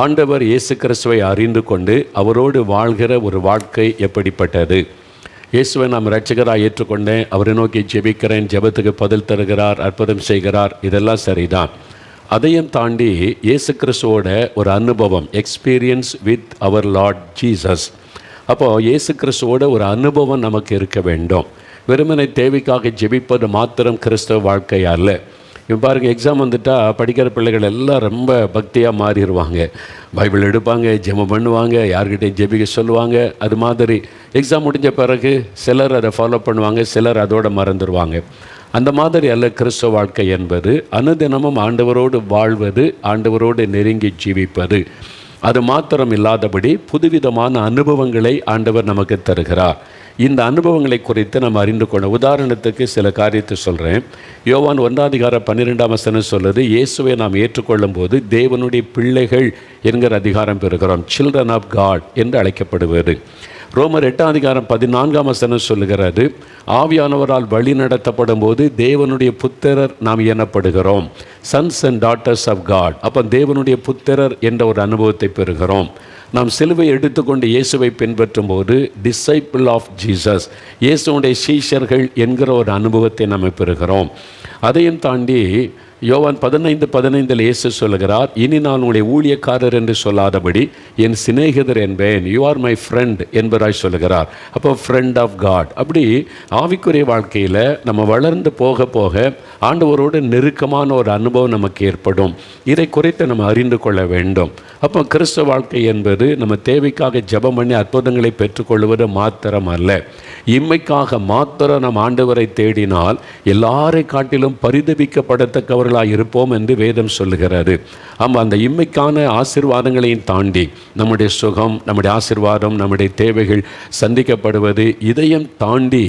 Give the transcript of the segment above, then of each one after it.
ஆண்டவர் இயேசு கிறிஸ்துவை அறிந்து கொண்டு அவரோடு வாழ்கிற ஒரு வாழ்க்கை எப்படிப்பட்டது? இயேசுவை நாம் இரட்சகராக ஏற்றுக்கொண்டேன், அவரை நோக்கி ஜெபிக்கிறேன், ஜெபத்துக்கு பதில் தருகிறார், அற்புதம் செய்கிறார், இதெல்லாம் சரிதான். அதையும் தாண்டி இயேசு கிறிஸ்துவோட ஒரு அனுபவம், experience with our Lord Jesus. அப்போது இயேசு கிறிஸ்துவோட ஒரு அனுபவம் நமக்கு இருக்க வேண்டும். வெறுமனை தேவைக்காக ஜெபிப்பது மாத்திரம் கிறிஸ்தவ வாழ்க்கை அல்ல. இப்போ பாருங்கள், எக்ஸாம் வந்துட்டால் படிக்கிற பிள்ளைகள் எல்லாம் ரொம்ப பக்தியாக மாறிடுவாங்க. பைபிள் எடுப்பாங்க, ஜெபம் பண்ணுவாங்க, யார்கிட்டையும் ஜெபிக்க சொல்லுவாங்க. அது மாதிரி எக்ஸாம் முடிஞ்ச பிறகு சிலர் அதை ஃபாலோ பண்ணுவாங்க, சிலர் அதோடு மறந்துடுவாங்க. அந்த மாதிரி அல்ல கிறிஸ்தவ வாழ்க்கை என்பது. அனுதினமும் ஆண்டவரோடு வாழ்வது, ஆண்டவரோடு நெருங்கி ஜீவிப்பது. அது மாத்திரம் இல்லாதபடி புதுவிதமான அனுபவங்களை ஆண்டவர் நமக்கு தருகிறார். இந்த அனுபவங்களை குறித்து நம்ம அறிந்து கொள்ள உதாரணத்துக்கு சில காரியத்தை சொல்கிறேன். யோவான் 1:12 சொல்லுது, இயேசுவை நாம் ஏற்றுக்கொள்ளும் போது தேவனுடைய பிள்ளைகள் என்கிற அதிகாரம் பெறுகிறோம். சில்ட்ரன் ஆஃப் காட் என்று அழைக்கப்படுவது. ரோமர் 8:14 சொல்லுகிறது, ஆவியானவரால் வழி நடத்தப்படும் போது தேவனுடைய புத்திரர் நாம் எண்ணப்படுகிறோம். Sons and daughters of God. அப்போ தேவனுடைய புத்திரர் என்ற ஒரு அனுபவத்தை பெறுகிறோம். நாம் சிலுவை எடுத்துக்கொண்டு இயேசுவை பின்பற்றும் போது டிசைபிள் ஆஃப் ஜீசஸ், இயேசுடைய சீஷர்கள் என்கிற ஒரு அனுபவத்தை நாம் பெறுகிறோம். அதையும் தாண்டி யோவான் 15:15 இயேசு சொல்லுகிறார், இனி நான் உங்களுடைய ஊழியக்காரர் என்று சொல்லாதபடி என் சிநேகிதர் என்பேன், யூ ஆர் மை ஃப்ரெண்ட் என்பதாய் சொல்லுகிறார். அப்போ ஃப்ரெண்ட் ஆஃப் காட். அப்படி ஆவிக்குரிய வாழ்க்கையில் நம்ம வளர்ந்து போக போக ஆண்டவரோடு நெருக்கமான ஒரு அனுபவம் நமக்கு ஏற்படும். இதை குறித்து நம்ம அறிந்து கொள்ள வேண்டும். அப்போ கிறிஸ்தவ வாழ்க்கை என்பது நம்ம தேவைக்காக ஜெபம் பண்ணி அற்புதங்களை பெற்றுக்கொள்வது மாத்திரம் அல்ல. இம்மைக்காக மாத்திரம் நம் ஆண்டவரை தேடினால் எல்லாரை காட்டிலும் பரிதபிக்கப்படத்தக்கவர்களாக இருப்போம் என்று வேதம் சொல்லுகிறது. ஆமாம், அந்த இம்மைக்கான ஆசீர்வாதங்களையும் தாண்டி நம்முடைய சுகம், நம்முடைய ஆசீர்வாதம், நம்முடைய தேவைகள் சந்திக்கப்படுவது, இதையும் தாண்டி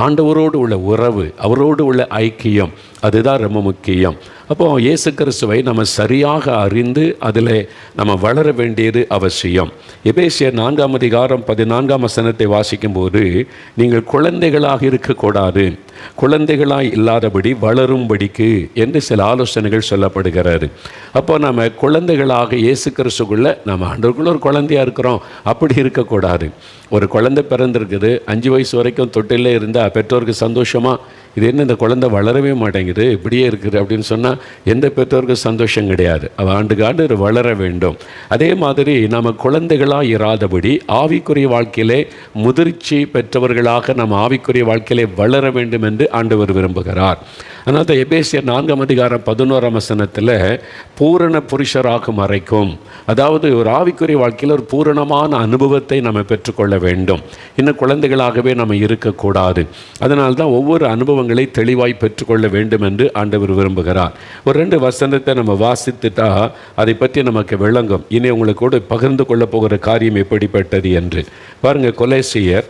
ஆண்டவரோடு உள்ள உறவு, அவரோடு உள்ள ஐக்கியம், அதுதான் ரொம்ப முக்கியம். அப்போது இயேசு கிறிஸ்துவை நம்ம சரியாக அறிந்து அதில் நம்ம வளர வேண்டியது அவசியம். எபேசியர் 4:14 வாசிக்கும்போது, நீங்கள் குழந்தைகளாக இருக்கக்கூடாது, குழந்தைகளாக இல்லாதபடி வளரும்படிக்கு என்று சில ஆலோசனைகள் சொல்லப்படுகிறது. அப்போ நம்ம குழந்தைகளாக இயேசு கிறிஸ்துக்குள்ளே நம்ம ஆண்டவருக்குள்ள ஒரு குழந்தையாக இருக்கிறோம், அப்படி இருக்கக்கூடாது. ஒரு குழந்தை பிறந்திருக்குது, 5 வயசு வரைக்கும் தொட்டிலே இருந்தால் பெற்றோருக்கு சந்தோஷமாக, இது என்ன இந்த குழந்தை வளரவே மாட்டேங்குது, இப்படியே இருக்குது அப்படின்னு சொன்னால் எந்த பெற்றோருக்கும் சந்தோஷம் கிடையாது. அவள் ஆண்டு வளர வேண்டும். அதே மாதிரி நம்ம குழந்தைகளாக இராதபடி ஆவிக்குரிய வாழ்க்கையிலே முதிர்ச்சி பெற்றவர்களாக நம்ம ஆவிக்குரிய வாழ்க்கையிலே வளர வேண்டும் என்று ஆண்டவர் விரும்புகிறார். அதனால் தான் எபேசியர் 4:11 பூரண புருஷராகும் வரைக்கும், அதாவது ஒரு ஆவிக்குரிய வாழ்க்கையில் ஒரு பூரணமான அனுபவத்தை நம்ம பெற்றுக்கொள்ள வேண்டும். இன்னும் குழந்தைகளாகவே நம்ம இருக்கக்கூடாது. அதனால்தான் ஒவ்வொரு அனுபவங்களை தெளிவாய் பெற்றுக்கொள்ள வேண்டும் என்று ஆண்டவர் விரும்புகிறார். ஒரு 2 வசனத்தை நம்ம வாசித்துட்டா அதை பற்றி நமக்கு விளங்கும். இனி உங்களுக்கு பகிர்ந்து கொள்ள போகிற காரியம் எப்படிப்பட்டது என்று பாருங்கள். கொலேசியர்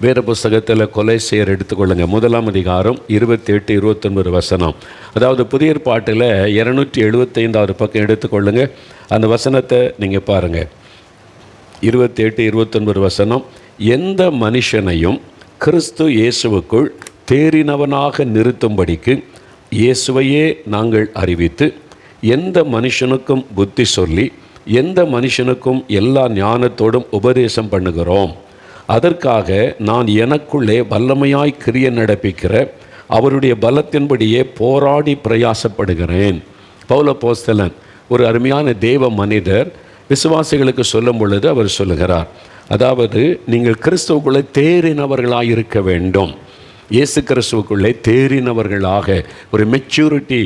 வேத புஸ்தகத்தில் கொலேசியர் எடுத்துக்கொள்ளுங்க, 1 28-29. அதாவது புதிய ஏற்பாட்டில் 275 பக்கம் எடுத்துக்கொள்ளுங்க. அந்த வசனத்தை நீங்கள் பாருங்கள். 28-29. எந்த மனுஷனையும் கிறிஸ்து இயேசுவுக்குள் தேறினவனாக நிறுத்தும்படிக்கு இயேசுவையே நாங்கள் அறிவித்து, எந்த மனுஷனுக்கும் புத்தி சொல்லி, எந்த மனுஷனுக்கும் எல்லா ஞானத்தோடும் உபதேசம் பண்ணுகிறோம். அதற்காக நான் எனக்குள்ளே வல்லமையாய் கிரிய நடப்பிக்கிற அவருடைய பலத்தின்படியே போராடி பிரயாசப்படுகிறேன். பவுல் அப்போஸ்தலன் ஒரு அருமையான தேவ மனிதர் விசுவாசிகளுக்கு சொல்லும் பொழுது அவர் சொல்லுகிறார், அதாவது நீங்கள் கிறிஸ்துவுக்குள்ளே தேறினவர்களாக இருக்க வேண்டும். இயேசு கிறிஸ்துவுக்குள்ளே தேறினவர்களாக ஒரு மெச்சூரிட்டி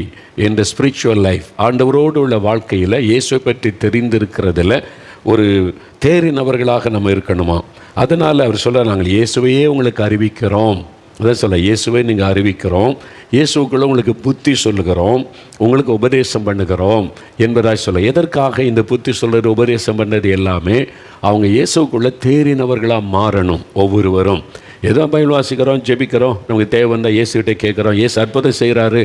என்ற ஸ்பிரிச்சுவல் லைஃப், ஆண்டவரோடு உள்ள வாழ்க்கையில் இயேசுவை பற்றி தெரிந்திருக்கிறதுல ஒரு தேறினவர்களாக நம்ம இருக்கணுமா. அதனால் அவர் சொல்ல, நாங்கள் இயேசுவையே உங்களுக்கு அறிவிக்கிறோம். அதான் சொல்ல, இயேசுவை நீங்கள் அறிவிக்கிறோம், இயேசுக்குள்ளே உங்களுக்கு புத்தி சொல்லுகிறோம், உங்களுக்கு உபதேசம் பண்ணுகிறோம் என்பதாக சொல்ல. எதற்காக இந்த புத்தி சொல்கிறது, உபதேசம் பண்ணுறது எல்லாமே அவங்க இயேசுக்குள்ளே தேறினவர்களாக மாறணும். ஒவ்வொருவரும் ஏதோ பைபிள் வாசிக்கிறோம், ஜெபிக்கிறோம், நமக்கு தேவை வந்தால் இயேசுகிட்டே கேட்குறோம், இயேசு அற்புதம் செய்கிறாரு,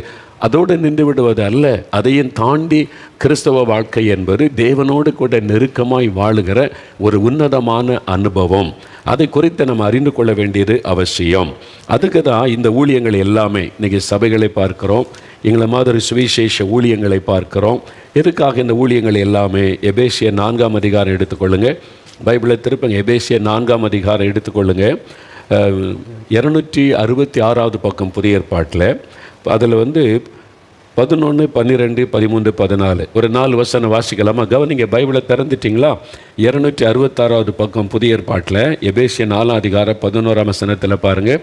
அதோடு நின்று விடுவது அல்ல, அதையும் தாண்டி கிறிஸ்தவ வாழ்க்கை என்பது தேவனோடு கூட நெருக்கமாய் வாழுகிற ஒரு உன்னதமான அனுபவம். அதை குறித்து நம்ம அறிந்து கொள்ள வேண்டியது அவசியம். அதுக்கு தான் இந்த ஊழியங்கள் எல்லாமே. இன்றைக்கி சபைகளை பார்க்குறோம், எங்களை மாதிரி சுவிசேஷ ஊழியங்களை பார்க்குறோம். எதுக்காக இந்த ஊழியங்கள் எல்லாமே? எபேசியர் 4ஆம் அதிகாரம் எடுத்துக்கொள்ளுங்கள், பைபிளை திருப்பங்க. எபேசியர் 4ஆம் அதிகாரம் எடுத்துக்கொள்ளுங்கள், 266வது பக்கம் புதிய ஏற்பாட்டில். அதில் 11, 12, 13, 14 ஒரு 4 வசனம் வாசிக்கலாமா? கவனிங்க, பைபிளை திறந்துட்டிங்களா? 266வது பக்கம் புதிய ஏற்பாட்டில் எபேசியர் 4ஆம் அதிகாரம் 11ஆம் வசனத்தில் பாருங்கள்.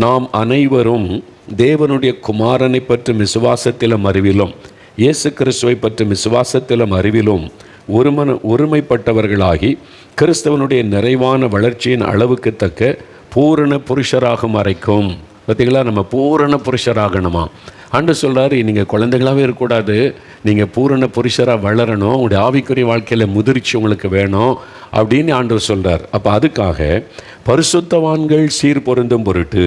நாம் அனைவரும் தேவனுடைய குமாரனை பற்றும் விசுவாசத்திலும் அறிவிலும், இயேசு கிறிஸ்துவை பற்றும் விசுவாசத்திலும் அறிவிலும் ஒருமைப்பட்டவர்களாகி கிறிஸ்தவனுடைய நிறைவான வளர்ச்சியின் அளவுக்கு தக்க பூரண புருஷராகும் வரைக்கும். பார்த்தீங்களா, நம்ம பூரண புருஷராகணுமா? ஆண்டு சொல்கிறாரு, நீங்கள் குழந்தைகளாகவே இருக்கக்கூடாது, நீங்கள் பூரண புருஷராக வளரணும், உங்களுடைய ஆவிக்குரிய வாழ்க்கையில் முதிர்ச்சி உங்களுக்கு வேணும் அப்படின்னு ஆண்டவர் சொல்கிறார். அப்போ அதுக்காக பரிசுத்தவான்கள் சீர் பொருந்தும் பொருட்டு,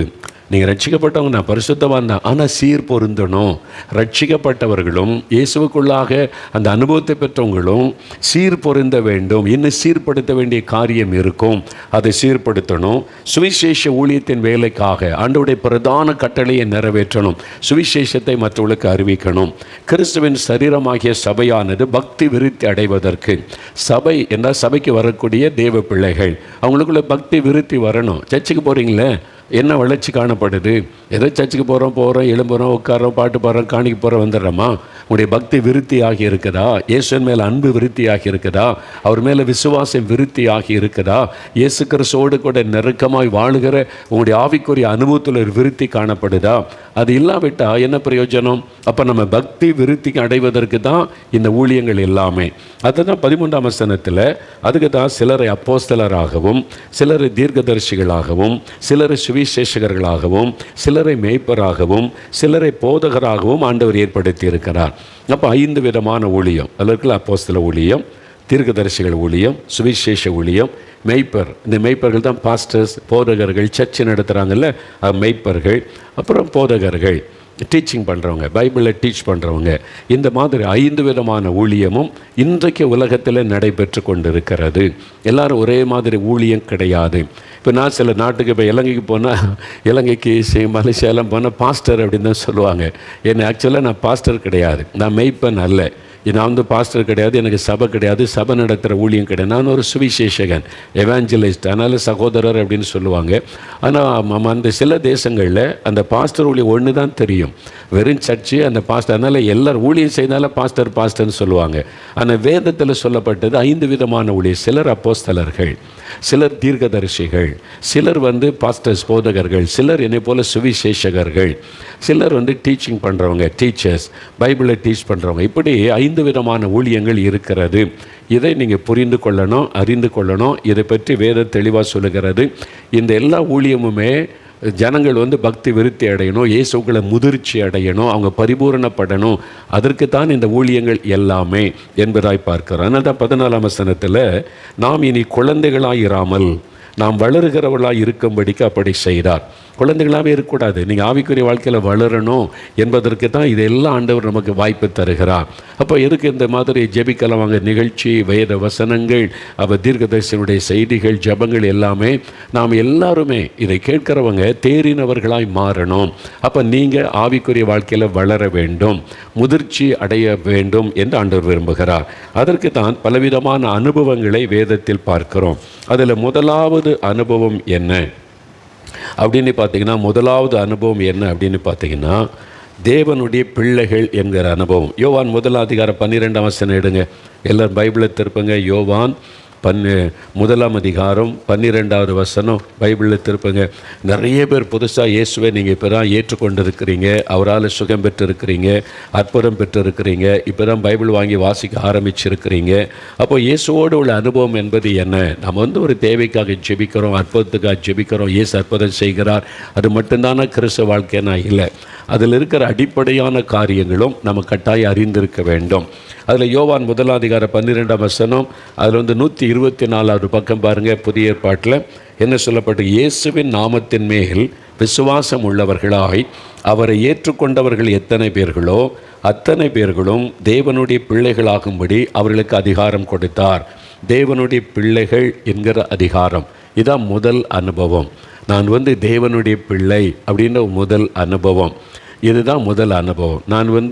நீங்கள் ரட்சிக்கப்பட்டவங்க நான் பரிசுத்தவான் தான், ஆனால் சீர் பொருந்தணும். ரட்சிக்கப்பட்டவர்களும் இயேசுவுக்குள்ளாக அந்த அனுபவத்தை பெற்றவங்களும் சீர் பொருந்த வேண்டும். இன்னும் சீர்படுத்த வேண்டிய காரியம் இருக்கும், அதை சீர்படுத்தணும். சுவிசேஷ ஊழியத்தின் வேலைக்காக ஆண்டவருடைய பிரதான கட்டளையை நிறைவேற்றணும், சுவிசேஷத்தை மற்றவர்களுக்கு அறிவிக்கணும். கிறிஸ்துவின் சரீரமாகிய சபையானது பக்தி விருத்தி அடைவதற்கு, சபை என்றால் சபைக்கு வரக்கூடிய தேவ பிள்ளைகள், அவங்களுக்குள்ள பக்தி விருத்தி வரணும். சர்ச்சுக்கு போகிறீங்களே, என்ன வளர்ச்சி காணப்படுது? ஏதோ சர்ச்சுக்கு போகிறோம், எழும்புறோம், உட்காரோம், பாட்டு பாடுறோம், காணிக்கு போகிறோம், வந்துடுறோமா? உங்களுடைய பக்தி விருத்தி ஆகி இருக்குதா? இயேசுவின் மேலே அன்பு விருத்தி ஆகி இருக்குதா? அவர் மேலே விசுவாசம் விருத்தி ஆகி இருக்குதா? இயேசு கிறிஸ்துவோடு கூட நெருக்கமாய் வாழுகிற உங்களுடைய ஆவிக்குரிய அனுபவத்தில் ஒரு விருத்தி காணப்படுதா? அது இல்லாவிட்டால் என்ன பிரயோஜனம்? அப்போ நம்ம பக்தி விருத்தி அடைவதற்கு தான் இந்த ஊழியங்கள் எல்லாமே. அதுதான் 13ஆம் வசனத்தில், அதுக்கு தான் சிலரை அப்போஸ்தலராகவும், சிலரை தீர்க்கதரிசிகளாகவும், சிலரை சுவிசேஷகர்களாகவும், சிலரை மேய்ப்பராகவும், சிலரை போதகராகவும் ஆண்டவர் ஏற்படுத்தி இருக்கிறார். அப்போ 5 விதமான ஊழியம். அதற்கு அப்போஸ்தல ஊழியம், தீர்க்கதரிசிகள் ஊழியம், சுவிசேஷ ஊழியம், மெய்ப்பர். இந்த மெய்ப்பர்கள் தான் பாஸ்டர்ஸ், போதகர்கள். சர்ச்சை நடத்துகிறாங்கல்ல, மெய்ப்பர்கள். அப்புறம் போதகர்கள், டீச்சிங் பண்ணுறவங்க, பைபிளில் டீச் பண்ணுறவங்க. இந்த மாதிரி 5 விதமான ஊழியமும் இன்றைக்கு உலகத்தில் நடைபெற்று கொண்டிருக்கிறது. எல்லாரும் ஒரே மாதிரி ஊழியம் கிடையாது. இப்போ நான் சில நாட்டுக்கு இப்போ இலங்கைக்கு போனால், இலங்கைக்கு மலேசியாலாம் போனால் பாஸ்டர் அப்படின்னு தான் சொல்லுவாங்க. என்ன ஆக்சுவலாக நான் பாஸ்டர் கிடையாது, நான் மெய்ப்பன் அல்ல. நான் பாஸ்டர் கிடையாது, எனக்கு சபை கிடையாது, சபை நடத்துகிற ஊழியம் கிடையாது. நான் ஒரு சுவிசேஷகன், எவாஞ்சலிஸ்ட், அதனால் சகோதரர் அப்படின்னு சொல்லுவாங்க. ஆனால் அந்த சில தேசங்களில் அந்த பாஸ்டர் ஊழியம் ஒன்று தான் தெரியும், வெறும் சர்ச்சு, அந்த பாஸ்டர். அதனால் எல்லோரும் ஊழியம் செய்தால பாஸ்டர்னு சொல்லுவாங்க. ஆனால் வேதத்தில் சொல்லப்பட்டது 5 விதமான ஊழியம். சிலர் அப்போஸ்தலர்கள், சிலர் தீர்க்கதரிசிகள், சிலர் பாஸ்டர்ஸ், போதகர்கள், சிலர் என்னை போல சுவிசேஷகர்கள், சிலர் டீச்சிங் பண்ணுறவங்க, டீச்சர்ஸ், பைபிளை டீச் பண்ணுறவங்க. இப்படி 5 விதமான ஊழியங்கள் இருக்கிறது. இதை நீங்கள் புரிந்து கொள்ளணும், அறிந்து கொள்ளணும். இதை பற்றி வேதம் தெளிவாக சொல்லுகிறது. இந்த எல்லா ஊழியமுமே ஜனங்கள் பக்தி விருத்தி அடையணும், இயேசுக்களை முதிர்ச்சி அடையணும், அவங்க பரிபூரணப்படணும். அதற்கு தான் இந்த ஊழியங்கள் எல்லாமே என்பதாய் பார்க்கிறோம். அதனால் தான் 14ஆம் வசனத்தில், நாம் இனி குழந்தைகளாயிராமல் நாம் வளருகிறவர்களாக இருக்கும்படிக்கு அப்படி செய்தார். குழந்தைகளாகவே இருக்கக்கூடாது, நீங்கள் ஆவிக்குரிய வாழ்க்கையில் வளரணும் என்பதற்கு தான் இதெல்லாம் ஆண்டவர் நமக்கு வாய்ப்பு தருகிறார். அப்போ எதுக்கு இந்த மாதிரி ஜெபிக்கலாம் வாங்க நிகழ்ச்சி, வேத வசனங்கள், அப்போ தீர்க்கதரிசியினுடைய செய்திகள், ஜபங்கள் எல்லாமே நாம் எல்லாருமே இதை கேட்கிறவங்க தேறினவர்களாய் மாறணும். அப்போ நீங்கள் ஆவிக்குரிய வாழ்க்கையில் வளர வேண்டும், முதிர்ச்சி அடைய வேண்டும் என்று ஆண்டவர் விரும்புகிறார். அதற்கு தான் பலவிதமான அனுபவங்களை வேதத்தில் பார்க்கிறோம். அதில் முதலாவது அனுபவம் என்ன அப்படின்னு பார்த்தீங்கன்னா, முதலாவது அனுபவம் என்ன அப்படின்னு பார்த்தீங்கன்னா, தேவனுடைய பிள்ளைகள் என்கிற அனுபவம். யோவான் 1ஆம் அதிகாரம் 12ஆம் வசனம் எடுங்க, எல்லோரும் பைபிளை திருப்புங்க. யோவான் 1ஆம் அதிகாரம் 12வது வசனம் பைபிளில் திருப்புங்க. நிறைய பேர் புதுசாக இயேசுவை நீங்கள் இப்போ தான் ஏற்றுக்கொண்டிருக்கிறீங்க, அவரால் சுகம் பெற்றிருக்கிறீங்க, அற்புதம் பெற்றிருக்கிறீங்க, இப்போ தான் பைபிள் வாங்கி வாசிக்க ஆரம்பிச்சிருக்கிறீங்க. அப்போ இயேசுவோடு உள்ள அனுபவம் என்பது என்ன? நம்ம ஒரு தேவைக்காக ஜெபிக்கிறோம், அற்புதத்துக்காக ஜெபிக்கிறோம், இயேசு அற்புதம் செய்கிறார், அது மட்டும்தானே கிறிஸ்துவ வாழ்க்கைனா? இல்லை. அதில் இருக்கிற அடிப்படையான காரியங்களும் நம்ம கட்டாயம் அறிந்திருக்க வேண்டும். அதில் யோவான் 1:12 அதில் 124 பக்கம் பாருங்கள். புதிய ஏற்பாட்டில் என்ன சொல்லப்பட்டு, இயேசுவின் நாமத்தின் மேல் விசுவாசம் உள்ளவர்களாய் அவரை ஏற்றுக்கொண்டவர்கள் எத்தனை பேர்களோ அத்தனை பேர்களும் தேவனுடைய பிள்ளைகளாகும்படி அவர்களுக்கு அதிகாரம் கொடுத்தார். தேவனுடைய பிள்ளைகள் என்கிற அதிகாரம் இதான் முதல் அனுபவம். நான் தேவனுடைய பிள்ளை அப்படின்ற முதல் அனுபவம். இதுதான் முதல் அனுபவம். நான்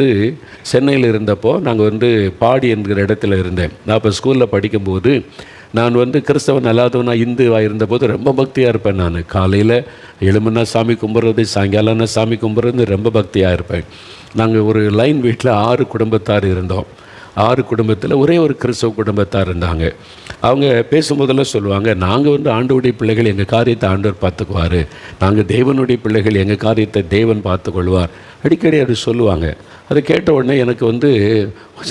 சென்னையில் இருந்தப்போ நாங்கள் பாடி என்கிற இடத்துல இருந்தேன். நான் இப்போ ஸ்கூலில் படிக்கும்போது நான் கிறிஸ்தவன் அல்லாதவனா இந்துவாக இருந்தபோது ரொம்ப பக்தியாக இருப்பேன். நான் காலையில் எழுமுன்னா சாமி கும்பிட்றது, சாயங்காலம்னா சாமி கும்பிட்றது ரொம்ப பக்தியாக இருப்பேன். நாங்கள் ஒரு லைன் வீட்டில் 6 குடும்பத்தார் இருந்தோம். 6 குடும்பத்தில் ஒரே ஒரு கிறிஸ்தவ குடும்பத்தார் இருந்தாங்க. அவங்க பேசும்போதெல்லாம் சொல்லுவாங்க, நாங்கள் ஆண்டவருடைய பிள்ளைகள், எங்கள் காரியத்தை ஆண்டவர் பார்த்துக்குவார். நாங்கள் தேவனுடைய பிள்ளைகள், எங்கள் காரியத்தை தேவன் பார்த்துக்கொள்வார். அடிக்கடி அது சொல்லுவாங்க. அதை கேட்ட உடனே எனக்கு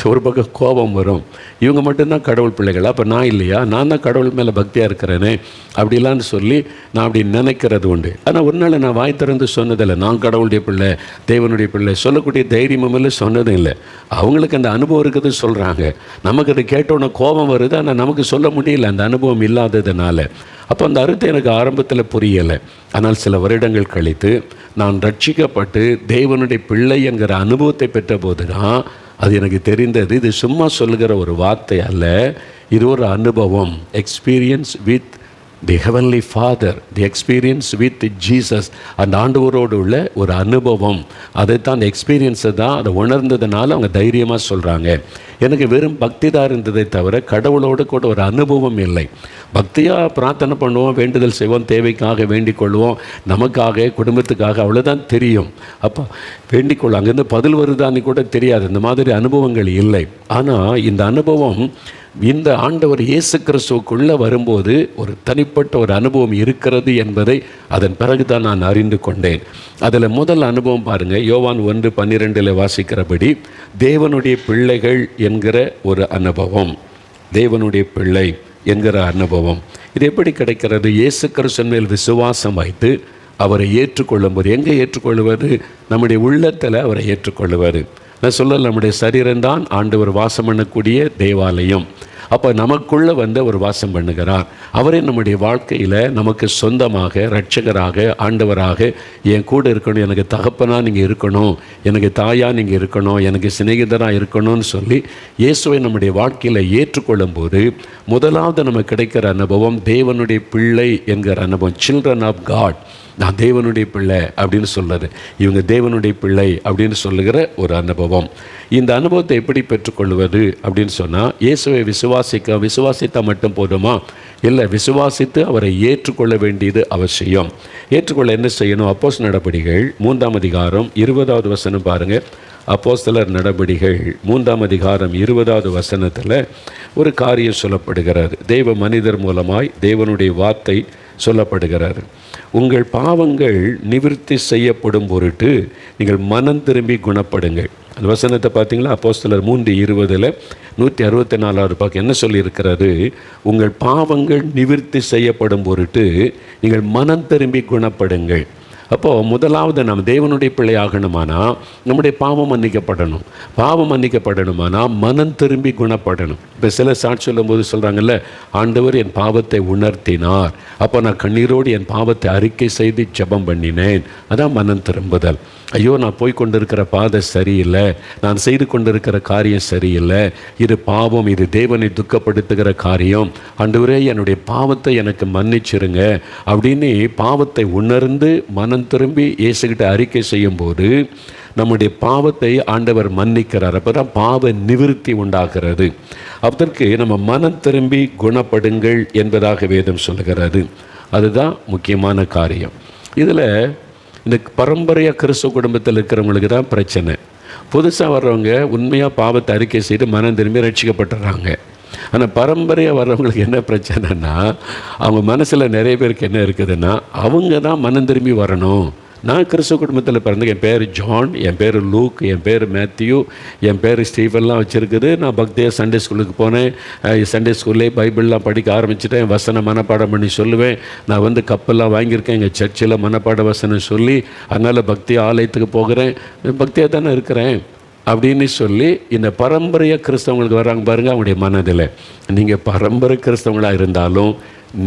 ஒரு பக்கம் கோபம் வரும். இவங்க மட்டும்தான் கடவுள் பிள்ளைகளா, அப்போ நான் இல்லையா? நான் தான் கடவுள் மேலே பக்தியாக இருக்கிறேனே அப்படிலான்னு சொல்லி நான் அப்படி நினைக்கிறது உண்டு. ஆனால் ஒரு நாள் நான் வாய் திறந்து சொன்னதில்லை, நான் கடவுளுடைய பிள்ளை, தேவனுடைய பிள்ளை சொல்லக்கூடிய தைரியமும் இல்லை, சொன்னதும் இல்லை. அவங்களுக்கு அந்த அனுபவம் இருக்குது சொல்கிறாங்க. நமக்கு அதை கேட்டோன்னே கோபம் வருது, ஆனால் நமக்கு சொல்ல முடியல அந்த அனுபவம் இல்லாததுனால. அப்போ அந்த அர்த்தம் எனக்கு ஆரம்பத்தில் புரியலை. ஆனால் சில வருடங்கள் கழித்து நான் ரட்சிக்கப்பட்டு தேவனுடைய பிள்ளை என்கிற அனுபவத்தை பெற்ற போது தான் அது எனக்கு தெரிந்தது. இது சும்மா சொல்லுகிற ஒரு வார்த்தை அல்ல, இது ஒரு அனுபவம். Experience with the heavenly father, the experience with Jesus, அந்த ஆண்டவரோடு உள்ள ஒரு அனுபவம். அதைத்தான் அந்த எக்ஸ்பீரியன்ஸை தான் அதை உணர்ந்ததுனால அவங்க தைரியமாக சொல்கிறாங்க. எனக்கு வெறும் பக்தி தான் இருந்ததை தவிர கடவுளோடு கூட ஒரு அனுபவம் இல்லை. பக்தியாக பிரார்த்தனை பண்ணுவோம், வேண்டுதல் செய்வோம், தேவைக்காக வேண்டிக் கொள்வோம், நமக்காக குடும்பத்துக்காக, அவ்வளோதான் தெரியும். அப்போ வேண்டிக் கொள்ளும், அங்கேருந்து பதில் வருதான்னு கூட தெரியாது. இந்த மாதிரி அனுபவங்கள் இல்லை. ஆனால் இந்த அனுபவம் இந்த ஆண்டவர் இயேசு கிறிஸ்துவுக்குள்ளே வரும்போது ஒரு தனிப்பட்ட ஒரு அனுபவம் இருக்கிறது என்பதை அதன் பிறகு தான் நான் அறிந்து கொண்டேன். அதில் முதல் அனுபவம் பாருங்கள், யோவான் 1:12 வாசிக்கிறபடி தேவனுடைய பிள்ளைகள் என்கிற ஒரு அனுபவம். தேவனுடைய பிள்ளை என்கிற அனுபவம் இது எப்படி கிடைக்கிறது? இயேசு கிறிஸ்து மேல் விசுவாசம் வைத்து அவரை ஏற்றுக்கொள்ளும்போது. எங்கே ஏற்றுக்கொள்வது? நம்முடைய உள்ளத்தில் அவரை ஏற்றுக்கொள்வது. நான் சொல்லல, நம்முடைய சரீரம்தான் ஆண்டவர் வாசம் பண்ணக்கூடிய தேவாலயம். அப்போ நமக்குள்ளே அவர் வாசம் பண்ணுகிறார். அவரே நம்முடைய வாழ்க்கையில் நமக்கு சொந்தமாக இரட்சகராக ஆண்டவராக என் கூட இருக்கணும், எனக்கு தகப்பனாக நீங்கள் இருக்கணும், எனக்கு தாயாக நீங்கள் இருக்கணும், எனக்கு சிநேகிதராக இருக்கணும்னு சொல்லி இயேசுவை நம்முடைய வாழ்க்கையில் ஏற்றுக்கொள்ளும் போது முதலாவது நமக்கு கிடைக்கிற அனுபவம் தேவனுடைய பிள்ளை என்கிற அனுபவம். சில்ட்ரன் ஆஃப் காட், நான் தேவனுடைய பிள்ளை அப்படின்னு சொல்கிறது, இவங்க தேவனுடைய பிள்ளை அப்படின்னு சொல்லுகிற ஒரு அனுபவம். இந்த அனுபவத்தை எப்படி பெற்றுக்கொள்வது அப்படின்னு சொன்னால், இயேசுவை விசுவாசித்தால் மட்டும் போதுமா? இல்லை, விசுவாசித்து அவரை ஏற்றுக்கொள்ள வேண்டியது அவசியம். ஏற்றுக்கொள்ள என்ன செய்யணும்? அப்போஸ்தலர் நடபடிகள் 3:20 பாருங்கள். அப்போஸ்தலர் நடபடிகள் 3:20 ஒரு காரியம் சொல்லப்படுகிறது. தெய்வ மனிதர் மூலமாய் தேவனுடைய வார்த்தை சொல்லப்படுகிறார். உங்கள் பாவங்கள் நிவிர்த்தி செய்யப்படும் பொருட்டு நீங்கள் மனம் திரும்பி குணப்படுங்கள். அந்த வசனத்தை பார்த்தீங்களா? அப்போஸ்தலர் 3:20 164 பக்கம் என்ன சொல்லியிருக்கிறது? உங்கள் பாவங்கள் நிவிர்த்தி செய்யப்படும் பொருட்டு நீங்கள் மனம் திரும்பி குணப்படுங்கள். அப்போது முதலாவது நம்ம தேவனுடைய பிள்ளை ஆகணுமானா நம்முடைய பாவம் மன்னிக்கப்படணும். பாவம் மன்னிக்கப்படணுமானா மனம் திரும்பி குணப்படணும். இப்போ சில சாட்சி சொல்லும்போது சொல்கிறாங்கல்ல, ஆண்டவர் என் பாவத்தை உணர்த்தினார், அப்போ நான் கண்ணீரோடு என் பாவத்தை அறிக்கை செய்து ஜெபம் பண்ணினேன். அதான் மனம் திரும்புதல். ஐயோ, நான் போய் கொண்டிருக்கிற பாதை சரியில்லை, நான் செய்து கொண்டிருக்கிற காரியம் சரியில்லை, இது பாவம், இது தேவனை துக்கப்படுத்துகிற காரியம், ஆண்டவரே என்னுடைய பாவத்தை எனக்கு மன்னிச்சிருங்க அப்படின்னு பாவத்தை உணர்ந்து மனம் திரும்பி இயேசுகிட்ட அறிக்கை செய்யும்போது நம்முடைய பாவத்தை ஆண்டவர் மன்னிக்கிறார். அப்போ தான் பாவ நிவிருத்தி உண்டாகிறது. அதற்கு நம்ம மனம் திரும்பி குணப்படுங்கள் என்பதாக வேதம் சொல்லுகிறது. அதுதான் முக்கியமான காரியம். இதில் இந்த பரம்பரையாக கிறிஸ்துவ குடும்பத்தில் இருக்கிறவங்களுக்கு தான் பிரச்சனை. புதுசாக வர்றவங்க உண்மையாக பாவத்தை அறிக்கை செய்து மனம் திரும்பி ரட்சிக்கப்பட்டுறாங்க. ஆனால் பரம்பரையாக வர்றவங்களுக்கு என்ன பிரச்சனைனா, அவங்க மனசில் நிறைய பேருக்கு என்ன இருக்குதுன்னா, அவங்க தான் மனம் திரும்பி வரணும், நான் கிறிஸ்துவ குடும்பத்தில் பிறந்து, என் பேர் ஜான், என் பேர் லூக், என் பேர் மேத்யூ, என் பேர் ஸ்டீஃபன்லாம் வச்சுருக்குது. நான் பக்தியாக சண்டே ஸ்கூலுக்கு போனேன். சண்டே ஸ்கூல்லே பைபிள்லாம் படிக்க ஆரம்பிச்சிட்டேன். வசனம் மனப்பாடம் பண்ணி சொல்லுவேன். நான் வந்து கப்பெல்லாம் வாங்கியிருக்கேன் எங்கள் சர்ச்சில் மனப்பாட வசனம் சொல்லி. அதனால் பக்தி ஆலயத்துக்கு போகிறேன், பக்தியாக தானே இருக்கிறேன் அப்படின்னு சொல்லி இந்த பரம்பரையாக கிறிஸ்தவங்களுக்கு வர்றாங்க பாருங்கள். அவங்களுடைய மனதில் நீங்கள் பரம்பரை கிறிஸ்தவங்களாக இருந்தாலும்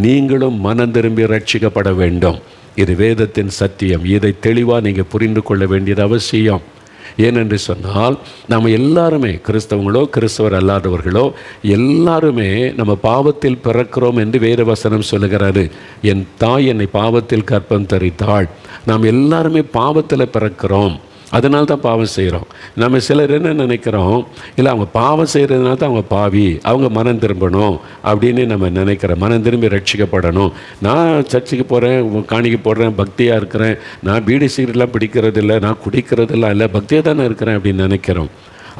நீங்களும் மனம் திரும்பி ரட்சிக்கப்பட வேண்டும். இது வேதத்தின் சத்தியம். இதை தெளிவாக நீங்கள் புரிந்து கொள்ள வேண்டியது அவசியம். ஏனென்று சொன்னால் நம்ம எல்லாருமே கிறிஸ்தவங்களோ கிறிஸ்தவர் அல்லாதவர்களோ எல்லாருமே நம்ம பாவத்தில் பிறக்கிறோம் என்று வேத வசனம் சொல்லுகிறாரு. என் தாய் என்னை பாவத்தில் கற்பம் தரித்தாள். நாம் எல்லாருமே பாவத்தில் பிறக்கிறோம். அதனால தான் பாவம் செய்கிறோம். நம்ம சிலர் என்ன நினைக்கிறோம், இல்லை அவங்க பாவம் செய்கிறதுனால தான் அவங்க பாவி, அவங்க மனம் திரும்பணும் அப்படின்னு நம்ம நினைக்கிறோம். மனம் திரும்பி ரட்சிக்கப்படணும். நான் சர்ச்சுக்கு போகிறேன், காணிக்கு போடுறேன், பக்தியாக இருக்கிறேன், நான் பீடி சிகரெட்லாம் பிடிக்கிறது இல்லை, நான் குடிக்கிறதெல்லாம் இல்லை, பக்தியாக தானே இருக்கிறேன் அப்படின்னு நினைக்கிறோம்.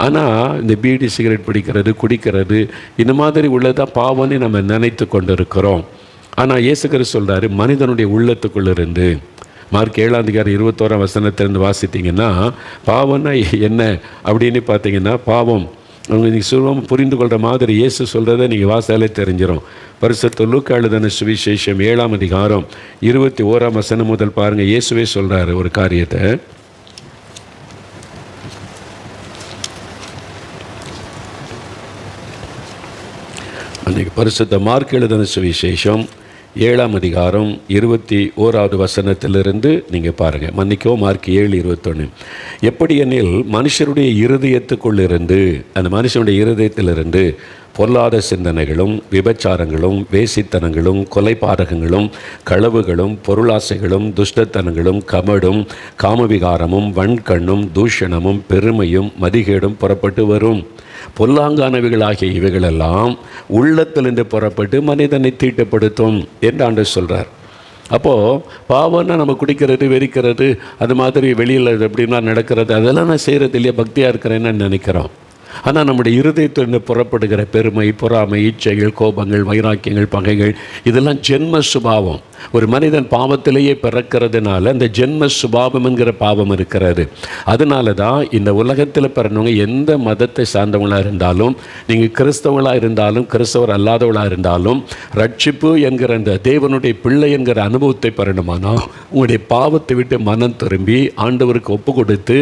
ஆனால் இந்த பீடி சிகரெட் பிடிக்கிறது, குடிக்கிறது, இந்த மாதிரி உள்ளதான் பாவம்னு நம்ம நினைத்து கொண்டு இருக்கிறோம். ஆனால் இயேசு கிறிஸ்து சொல்கிறாரு, மனிதனுடைய உள்ளத்துக்குள்ளிருந்து, மார்க் 7:21 வாசித்தீங்கன்னா, பாவம்னா என்ன அப்படின்னு பார்த்தீங்கன்னா, பாவம் நீங்கள் சுலபமாக புரிந்து கொள்கிற மாதிரி இயேசு சொல்கிறத நீங்கள் வாசாலே தெரிஞ்சிடும். பரிசுத்த லூக்கா எழுதின சுவிசேஷம் 7:21 முதல் பாருங்கள். இயேசுவே சொல்கிறாரு ஒரு காரியத்தை. அன்றைக்கி பரிசுத்த மார்க் எழுதின சுவிசேஷம் 7:21 நீங்கள் பாருங்கள். மன்னிக்கவும், மார்க் 7:21. எப்படி எனில் மனுஷருடைய இருதயத்துக்குள்ளிருந்து, அந்த மனுஷனுடைய இருதயத்திலிருந்து பொல்லாத சிந்தனைகளும் விபச்சாரங்களும் வேசித்தனங்களும் கொலைபாதகங்களும் களவுகளும் பொருளாசைகளும் துஷ்டத்தனங்களும் கமடும் காமவிகாரமும் வன்கண்ணும் தூஷணமும் பெருமையும் மதிகேடும் புறப்பட்டு வரும். பொல்லாங்கானவைகளாகிய இவைகளெல்லாம் உள்ளத்திலிருந்து புறப்பட்டு மனிதனை தீட்டுப்படுத்தும் என்று ஆண்டவர் சொல்கிறார். அப்போது பாவம்னா நம்ம குடிக்கிறது, வெறிக்கிறது, அது மாதிரி வெளியில் எப்படின்னா நடக்கிறது, அதெல்லாம் நான் செய்கிறது இல்லையா, பக்தியாக இருக்கிறேன்னு நினைக்கிறோம். ஆனால் நம்முடைய இருதயத்திலிருந்து புறப்படுகிற பெருமை, பொறாமை, இச்சைகள், கோபங்கள், வைராக்கியங்கள், பகைகள், இதெல்லாம் ஜென்ம சுபாவம். ஒரு மனிதன் பாவத்திலேயே பிறக்கிறதுனால அந்த ஜென்ம சுபாவம் என்கிற பாவம் இருக்கிறது. அதனால தான் இந்த உலகத்தில் பிறந்தவங்க எந்த மதத்தை சார்ந்தவங்களாக இருந்தாலும், நீங்கள் கிறிஸ்தவங்களாக இருந்தாலும் கிறிஸ்தவர் அல்லாதவர்களாக இருந்தாலும், ரட்சிப்பு என்கிற அந்த தேவனுடைய பிள்ளை என்கிற அனுபவத்தை பெறணுமானால் உங்களுடைய பாவத்தை விட்டு மனம் திரும்பி ஆண்டவருக்கு ஒப்பு கொடுத்து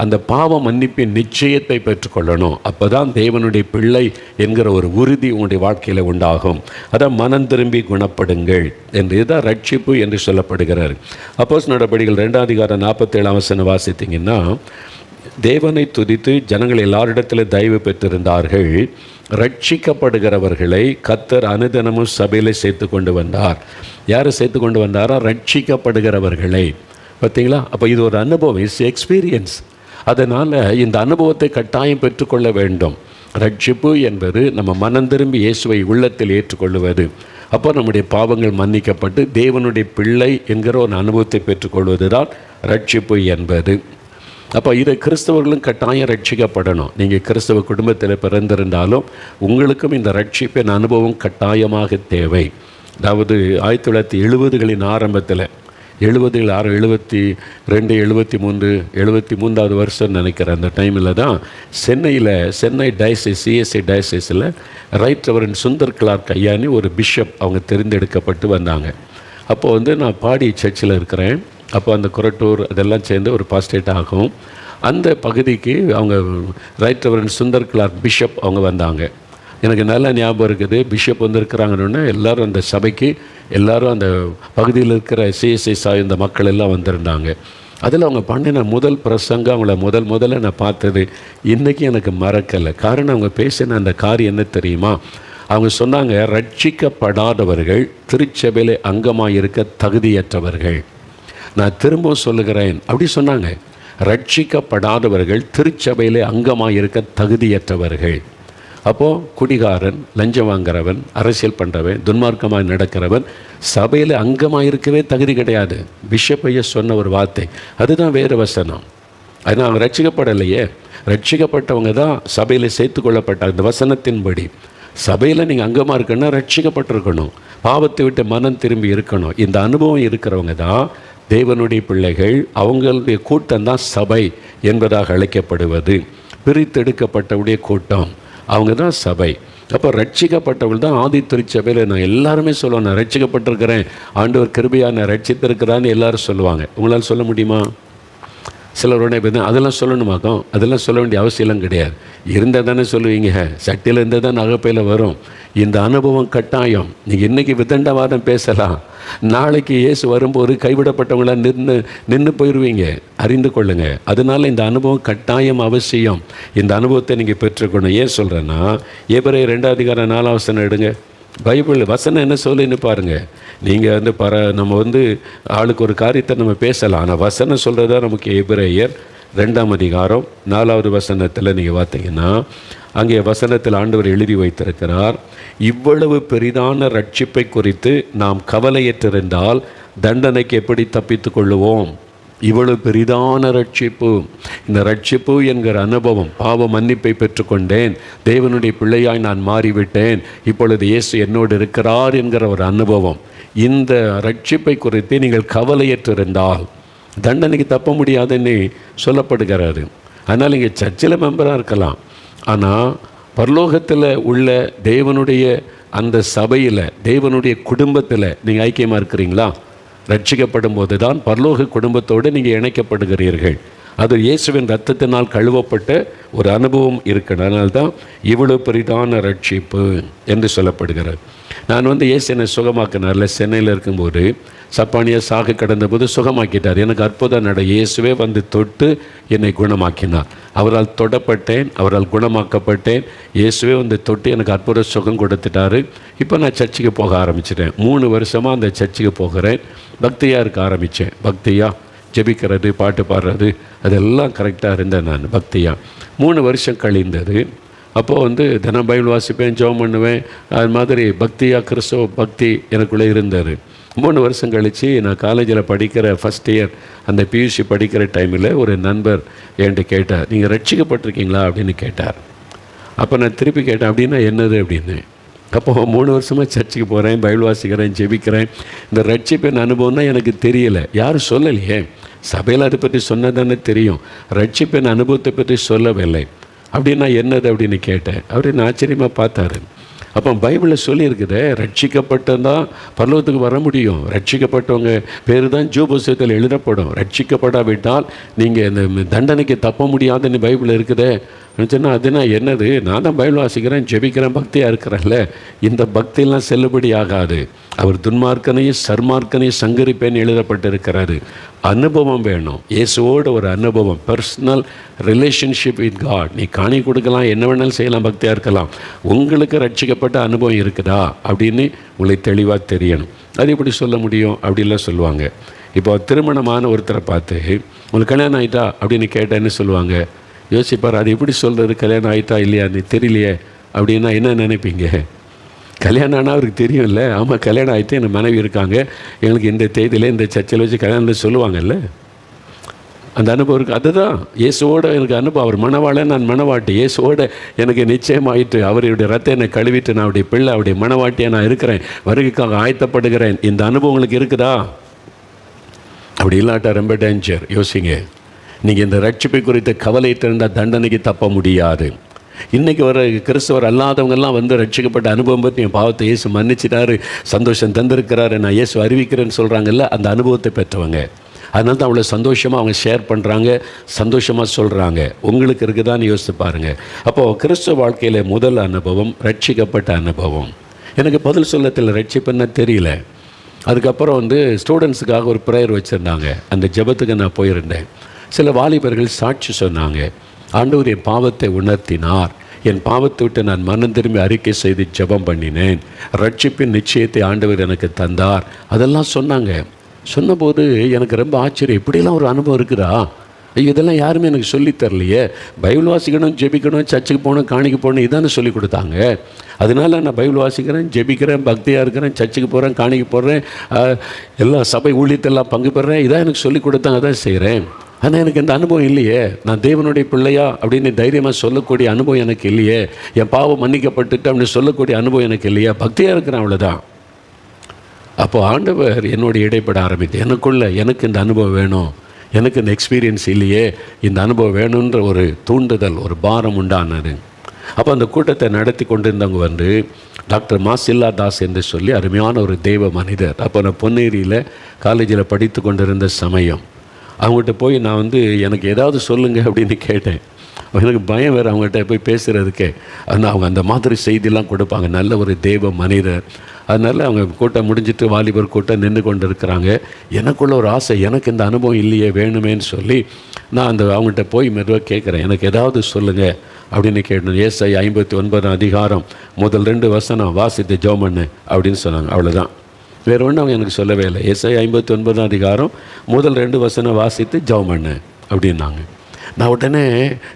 அந்த பாவ மன்னிப்பின் நிச்சயத்தை பெற்றுக்கொள்ளணும். அப்போ தான் தேவனுடைய பிள்ளை என்கிற ஒரு உறுதி உங்களுடைய வாழ்க்கையில் உண்டாகும். அதான் மனம் திரும்பி குணப்படுங்கள் என்று, இதுதான் ரட்சிப்பு என்று சொல்லப்படுகிறார். அப்போஸ்தலர் நடபடிகள் 2:47 வாசித்தீங்கன்னா, தேவனை துதித்து ஜனங்கள் எல்லாரிடத்தில் தயவு பெற்றிருந்தார்கள். ரட்சிக்கப்படுகிறவர்களை கர்த்தர் அனுதினமும் சபையில் சேர்த்து கொண்டு வந்தார். யாரை சேர்த்து கொண்டு வந்தாரா? ரட்சிக்கப்படுகிறவர்களை. பார்த்தீங்களா? அப்போ இது ஒரு அனுபவம், இட்ஸ் எக்ஸ்பீரியன்ஸ். அதனால் இந்த அனுபவத்தை கட்டாயம் பெற்றுக்கொள்ள வேண்டும். ரட்சிப்பு என்பது நம்ம மனம் திரும்பி இயேசுவை உள்ளத்தில் ஏற்றுக்கொள்வது. அப்போ நம்முடைய பாவங்கள் மன்னிக்கப்பட்டு தேவனுடைய பிள்ளை என்கிற ஒரு அனுபவத்தை பெற்றுக்கொள்வது தான் ரட்சிப்பு என்பது. அப்போ இதை கிறிஸ்தவர்களும் கட்டாயம் ரட்சிக்கப்படணும். நீங்கள் கிறிஸ்தவ குடும்பத்தில் பிறந்திருந்தாலும் உங்களுக்கும் இந்த ரட்சிப்பின் அனுபவம் கட்டாயமாக தேவை. அதாவது 1970களின் ஆரம்பத்தில் 72, 73வது வருஷம் நினைக்கிறேன், அந்த டைமில் தான் சென்னை டயசிஸ், சிஎஸ்ஐ டயசிஸில் ரைட் ரெவரண்ட் சுந்தர் கிளார்க் ஐயானி ஒரு பிஷப் அவங்க தேர்ந்தெடுக்கப்பட்டு வந்தாங்க. அப்போது நான் பாடி சர்ச்சில் இருக்கிறேன். அப்போ அந்த குரட்டூர் அதெல்லாம் சேர்ந்து ஒரு பாஸ்டேட் ஆகும். அந்த பகுதிக்கு அவங்க right reverend Sundar Clark bishop அவங்க வந்தாங்க. எனக்கு நல்ல ஞாபகம் இருக்குது. பிஷப் வந்திருக்கிறாங்கன்னு எல்லோரும் அந்த சபைக்கு எல்லோரும் அந்த பகுதியில் இருக்கிற சிஎஸ்ஐ சார்ந்த மக்கள் எல்லாம் வந்திருந்தாங்க. அதில் அவங்க பண்ணின முதல் பிரசங்கம், அவங்கள முதல்ல நான் பார்த்தது இன்றைக்கி எனக்கு மறக்கலை. காரணம், அவங்க பேசின அந்த காரியம் என்ன தெரியுமா? அவங்க சொன்னாங்க, ரட்சிக்கப்படாதவர்கள் திருச்சபையில் அங்கமாக இருக்க தகுதியற்றவர்கள். நான் திரும்பவும் சொல்லுகிறேன், அப்படி சொன்னாங்க. ரட்சிக்கப்படாதவர்கள் திருச்சபையில் அங்கமாக இருக்க தகுதியற்றவர்கள். அப்போது குடிகாரன், லஞ்சம் வாங்குறவன், அரசியல் பண்ணுறவன், துன்மார்க்கமாக நடக்கிறவன் சபையில் அங்கமாக இருக்கவே தகுதி கிடையாது. பிஷப்பைய சொன்ன ஒரு வார்த்தை, அதுதான் வேறு வசனம். அதனால் அவங்க ரட்சிக்கப்படலையே. ரட்சிக்கப்பட்டவங்க தான் சபையில் சேர்த்து கொள்ளப்பட்ட அந்த வசனத்தின்படி. சபையில் நீங்கள் அங்கமாக இருக்கணும்னா ரட்சிக்கப்பட்டிருக்கணும், பாவத்தை விட்டு மனம் திரும்பி இருக்கணும். இந்த அனுபவம் இருக்கிறவங்க தான் தேவனுடைய பிள்ளைகள், அவங்களுடைய கூட்டம் தான் சபை என்பதாக அழைக்கப்படுவது. பிரித்தெடுக்கப்பட்டவுடைய கூட்டம், அவங்க தான் சபை. அப்போ ரட்சிக்கப்பட்டவள் தான் ஆதி திருச்சபையில். நான் எல்லாருமே சொல்லுவேன், நான் ரட்சிக்கப்பட்டிருக்கிறேன், ஆண்டவர் கிருபையாக நான் ரட்சித்திருக்கிறான்னு எல்லாரும் சொல்லுவாங்க. உங்களால் சொல்ல முடியுமா? சிலரோட அதெல்லாம் சொல்லணுமாக்கும்? அதெல்லாம் சொல்ல வேண்டிய அவசியம் கிடையாது. இருந்தால் தானே சொல்லுவீங்க. சட்டியில் இருந்தால் தான் அகப்பையில் வரும். இந்த அனுபவம் கட்டாயம். நீங்கள் இன்றைக்கி விதண்டவாதம் பேசலாம், நாளைக்கு இயேசு வரும்போது கைவிடப்பட்டவங்களாம் நின்று போயிடுவீங்க. அறிந்து கொள்ளுங்க. அதனால் இந்த அனுபவம் கட்டாயம் அவசியம். இந்த அனுபவத்தை நீங்கள் பெற்றுக்கணும். ஏன் சொல்கிறேன்னா, எபிரேயர் 2:4 எடுங்க. பைபிள் வசனம் என்ன சொல்லுன்னு பாருங்கள். நீங்கள் நம்ம ஆளுக்கு ஒரு காரியத்தை நம்ம பேசலாம், ஆனால் வசனம் சொல்கிறதா நமக்கு. எபிரேயர் 2:4 நீங்கள் பார்த்தீங்கன்னா, அங்கே வசனத்தில் ஆண்டவர் எழுதி வைத்திருக்கிறார், இவ்வளவு பெரிதான ரட்சிப்பை குறித்து நாம் கவலையற்றிருந்தால் தண்டனைக்கு எப்படி தப்பித்து கொள்ளுவோம்? இவ்வளவு பெரிதான ரட்சிப்பு, இந்த ரட்சிப்பு என்கிற அனுபவம், பாவ மன்னிப்பை பெற்றுக்கொண்டேன், தேவனுடைய பிள்ளையாய் நான் மாறிவிட்டேன், இப்பொழுது இயேசு என்னோடு இருக்கிறார் என்கிற ஒரு அனுபவம், இந்த ரட்சிப்பை குறித்து நீங்கள் கவலையற்றிருந்தால் தண்டனைக்கு தப்ப முடியாதுன்னு சொல்லப்படுகிறாரு. அதனால் இங்கே சர்ச்சில் மெம்பராக இருக்கலாம், ஆனால் பரலோகத்தில் உள்ள தேவனுடைய அந்த சபையில், தேவனுடைய குடும்பத்தில் நீங்கள் ஐக்கியமாக இருக்கிறீங்களா? ரட்சிக்கப்படும் போது தான் பரலோக குடும்பத்தோடு நீங்கள் இணைக்கப்படுகிறீர்கள். அது இயேசுவின் இரத்தத்தினால் கழுவப்பட்ட ஒரு அனுபவம் இருக்கிறது. அதனால்தான் இவ்வளோ பெரிதான ரட்சிப்பு என்று சொல்லப்படுகிறது. நான் இயேசு என்னை சுகமாக்கினார்ல, சென்னையில் இருக்கும்போது சப்பானியாக சாக கடந்தபோது சுகமாக்கிட்டார். எனக்கு அற்புதம் நட. இயேசுவே தொட்டு என்னை குணமாக்கினார். அவரால் தொடப்பட்டேன், அவரால் குணமாக்கப்பட்டேன். இயேசுவே தொட்டு எனக்கு அற்புத சுகம் கொடுத்துட்டாரு. இப்போ நான் சர்ச்சுக்கு போக ஆரம்பிச்சிட்டேன். 3 வருஷமாக அந்த சர்ச்சுக்கு போகிறேன். பக்தியாக இருக்க ஆரம்பித்தேன். பக்தியாக ஜெபிக்கிறது, பாட்டு பாடுறது, அதெல்லாம் கரெக்டாக இருந்தேன். நான் பக்தியாக 3 வருஷம் கழிந்தது. அப்போது தினம் பைபிள் வாசிப்பேன், ஜெபம் பண்ணுவேன். அது மாதிரி பக்தியாக கிறிஸ்தவ பக்தி எனக்குள்ளே இருந்தார். 3 வருஷம் கழித்து நான் காலேஜில் படிக்கிற ஃபஸ்ட் இயர், அந்த பியூசி படிக்கிற டைமில் ஒரு நண்பர் என்கிட்ட கேட்டார், நீங்கள் ரட்சிக்கப்பட்டிருக்கீங்களா அப்படின்னு கேட்டார். அப்போ நான் திருப்பி கேட்டேன், அப்படின்னா என்னது அப்படின்னு. அப்போது 3 வருஷமாக சர்ச்சுக்கு போகிறேன், பைபிள் வாசிக்கிறேன், ஜெபிக்கிறேன். இந்த ரட்சிப்பின் அனுபவம்னா எனக்கு தெரியலை, யாரும் சொல்லலையே. சபையில் அதை பற்றி சொன்னதானே தெரியும், ரட்சிப்பின் அனுபவத்தை பற்றி சொல்லவில்லை. அப்படின்னா என்னது அப்படின்னு கேட்டேன். அவர் என்ன ஆச்சரியமாக பார்த்தாரு. அப்போ பைபிளில் சொல்லியிருக்குது, ரட்சிக்கப்பட்டதான் பரலோகத்துக்கு வர முடியும். ரட்சிக்கப்பட்டவங்க பேர் தான் ஜீவ புத்தகத்தில் எழுதப்படும். ரட்சிக்கப்படாவிட்டால் நீங்கள் இந்த தண்டனைக்கு தப்ப முடியாதுன்னு பைபிள் இருக்குதே சொன்னால், அதுனா என்னது? நான் தான் பைபிள் வாசிக்கிறேன், ஜெபிக்கிறேன், பக்தியாக இருக்கிறேன்ல, இந்த பக்தியெல்லாம் செல்லுபடி ஆகாது. அவர் துன்மார்க்கனையும் சர்மார்க்கனையும் சங்கரிப்பேன்னு எழுதப்பட்டிருக்கிறாரு. அனுபவம் வேணும், இயேசுவோட ஒரு அனுபவம், பர்சனல் ரிலேஷன்ஷிப் வித் காட். நீ காணி கொடுக்கலாம், என்ன வேணாலும் செய்யலாம், பக்தியாக இருக்கலாம். உங்களுக்கு ரட்சிக்கப்பட்ட அனுபவம் இருக்குதா அப்படின்னு உங்களுக்கு தெளிவாக தெரியணும். அது எப்படி சொல்ல முடியும் அப்படின்லாம் சொல்லுவாங்க. இப்போ திருமணமான ஒருத்தரை பார்த்து உங்களுக்கு கல்யாணம் ஆகிட்டா அப்படின்னு கேட்டேன்னு சொல்லுவாங்க. யோசிப்பார், அது எப்படி சொல்கிறது, கல்யாணம் ஆகிட்டா இல்லையா நீ தெரியலையே அப்படின்னா என்ன நினைப்பீங்க? கல்யாணம் ஆனால் அவருக்கு தெரியும் இல்லை, ஆமாம் கல்யாணம் ஆகிட்டு எனக்கு மனைவி இருக்காங்க, எங்களுக்கு இந்த தேதியில் இந்த சர்ச்சில் வச்சு கல்யாணம் சொல்லுவாங்கல்ல, அந்த அனுபவம் இருக்குது. அதுதான் இயேசுவோட எனக்கு அனுபவம். அவர் மணவாளன், நான் மணவாட்டி. இயேசுவோட எனக்கு நிச்சயமாயிட்டு, அவருடைய ரத்தம் என்னை கழுவிட்டு, நான் அவருடைய பிள்ளை, அவருடைய மணவாட்டியாக நான் இருக்கிறேன், வருகைக்காக ஆயத்தப்படுகிறேன். இந்த அனுபவம் உங்களுக்கு இருக்குதா? அப்படி இல்லாட்டா ரொம்ப டேஞ்சர். யோசிங்க. நீங்கள் இந்த ரட்சிப்பை குறித்த கவலையிட்டு இருந்தால் தண்டனைக்கு தப்ப முடியாது. இன்றைக்கி வர கிறிஸ்தவர் அல்லாதவங்கெல்லாம் ரட்சிக்கப்பட்ட அனுபவம் பற்றி என் பாவத்தை இயேசு மன்னிச்சிட்டாரு, சந்தோஷம் தந்திருக்கிறாரு, நான் இயேசு அறிவிக்கிறேன்னு சொல்கிறாங்கல்ல, அந்த அனுபவத்தை பெற்றவங்க. அதனால தான் அவ்வளோ சந்தோஷமாக அவங்க ஷேர் பண்ணுறாங்க, சந்தோஷமாக சொல்கிறாங்க. உங்களுக்கு இருக்குதான்னு யோசித்து பாருங்கள். அப்போது கிறிஸ்தவ வாழ்க்கையில் முதல் அனுபவம் ரட்சிக்கப்பட்ட அனுபவம். எனக்கு பதில் சொல்லத்தில் ரட்சிப்புன்னு தெரியல. அதுக்கப்புறம் ஸ்டூடெண்ட்ஸுக்காக ஒரு ப்ரேயர் வச்சுருந்தாங்க. அந்த ஜெபத்துக்கு நான் போயிருந்தேன். சில வாலிபர்கள் சாட்சி சொன்னாங்க, ஆண்டவர் என் பாவத்தை உணர்த்தினார், என் பாவத்தை விட்டு நான் மனம் திரும்பி அறிக்கை செய்து ஜெபம் பண்ணினேன், ரட்சிப்பின் நிச்சயத்தை ஆண்டவர் எனக்கு தந்தார், அதெல்லாம் சொன்னாங்க. சொன்னபோது எனக்கு ரொம்ப ஆச்சரியம், இப்படியெல்லாம் ஒரு அனுபவம் இருக்குதா? இதெல்லாம் யாருமே எனக்கு சொல்லித் தரலையே. பைபிள் வாசிக்கணும், ஜெபிக்கணும், சர்ச்சுக்கு போகணும், காணிக்கு போகணும், இதானே சொல்லி கொடுத்தாங்க. அதனால நான் பைபிள் வாசிக்கிறேன், ஜெபிக்கிறேன், பக்தியாக இருக்கிறேன், சர்ச்சுக்கு போகிறேன், காணிக்கு போடுறேன், எல்லா சபை ஊழியத்தெல்லாம் பங்கு பெறேன், இதான் எனக்கு சொல்லி கொடுத்தாங்க, அதான் செய்கிறேன். ஆனால் எனக்கு இந்த அனுபவம் இல்லையே. நான் தேவனுடைய பிள்ளையா அப்படின்னு தைரியமாக சொல்லக்கூடிய அனுபவம் எனக்கு இல்லையே. என் பாவம் மன்னிக்கப்பட்டுட்டு அப்படின்னு சொல்லக்கூடிய அனுபவம் எனக்கு இல்லையா. பக்தியாக இருக்கிறேன், அவ்வளோதான். அப்போ ஆண்டவர் என்னோட இடைப்பட ஆரம்பித்து எனக்கு இந்த அனுபவம் வேணும், எனக்கு இந்த எக்ஸ்பீரியன்ஸ் இல்லையே, இந்த அனுபவம் வேணுன்ற ஒரு தூண்டுதல், ஒரு பாரம் உண்டானது. அப்போ அந்த கூட்டத்தை நடத்தி கொண்டிருந்தவங்க டாக்டர் மாசில்லா தாஸ் என்று சொல்லி அருமையான ஒரு தெய்வ மனிதர். அப்போ நான் பொன்னேரியில் காலேஜில் படித்து கொண்டிருந்த சமயம் அவங்ககிட்ட போய் நான் எனக்கு ஏதாவது சொல்லுங்கள் அப்படின்னு கேட்டேன். எனக்கு பயம் வேறு அவங்ககிட்ட போய் பேசுகிறதுக்கே. ஆனால் அவங்க அந்த மாதிரி செய்திலாம் கொடுப்பாங்க. நல்ல ஒரு தெய்வ மனிதர். அதனால் அவங்க கூட்டம் முடிஞ்சிட்டு வாலிபர் கூட்டம் நின்று கொண்டு இருக்கிறாங்க. எனக்குள்ள ஒரு ஆசை, எனக்கு இந்த அனுபவம் இல்லையே, வேணுமேன்னு சொல்லி நான் அவங்கள்ட்ட போய் மெதுவாக கேட்குறேன், எனக்கு ஏதாவது சொல்லுங்கள் அப்படின்னு கேட்டேன். ஏசாயா 59 அதிகாரம் முதல் 2 வசனம் வாசித்து ஜெபம் பண்ணு அப்படின்னு சொன்னாங்க. அவ்வளோதான், வேறு ஒன்றும் அவங்க எனக்கு சொல்லவே இல்லை. ஏசாயா 59 அதிகாரம் முதல் 2 வசனம் வாசித்து ஜெபம் பண்ணு அப்படின்னாங்க. நான் உடனே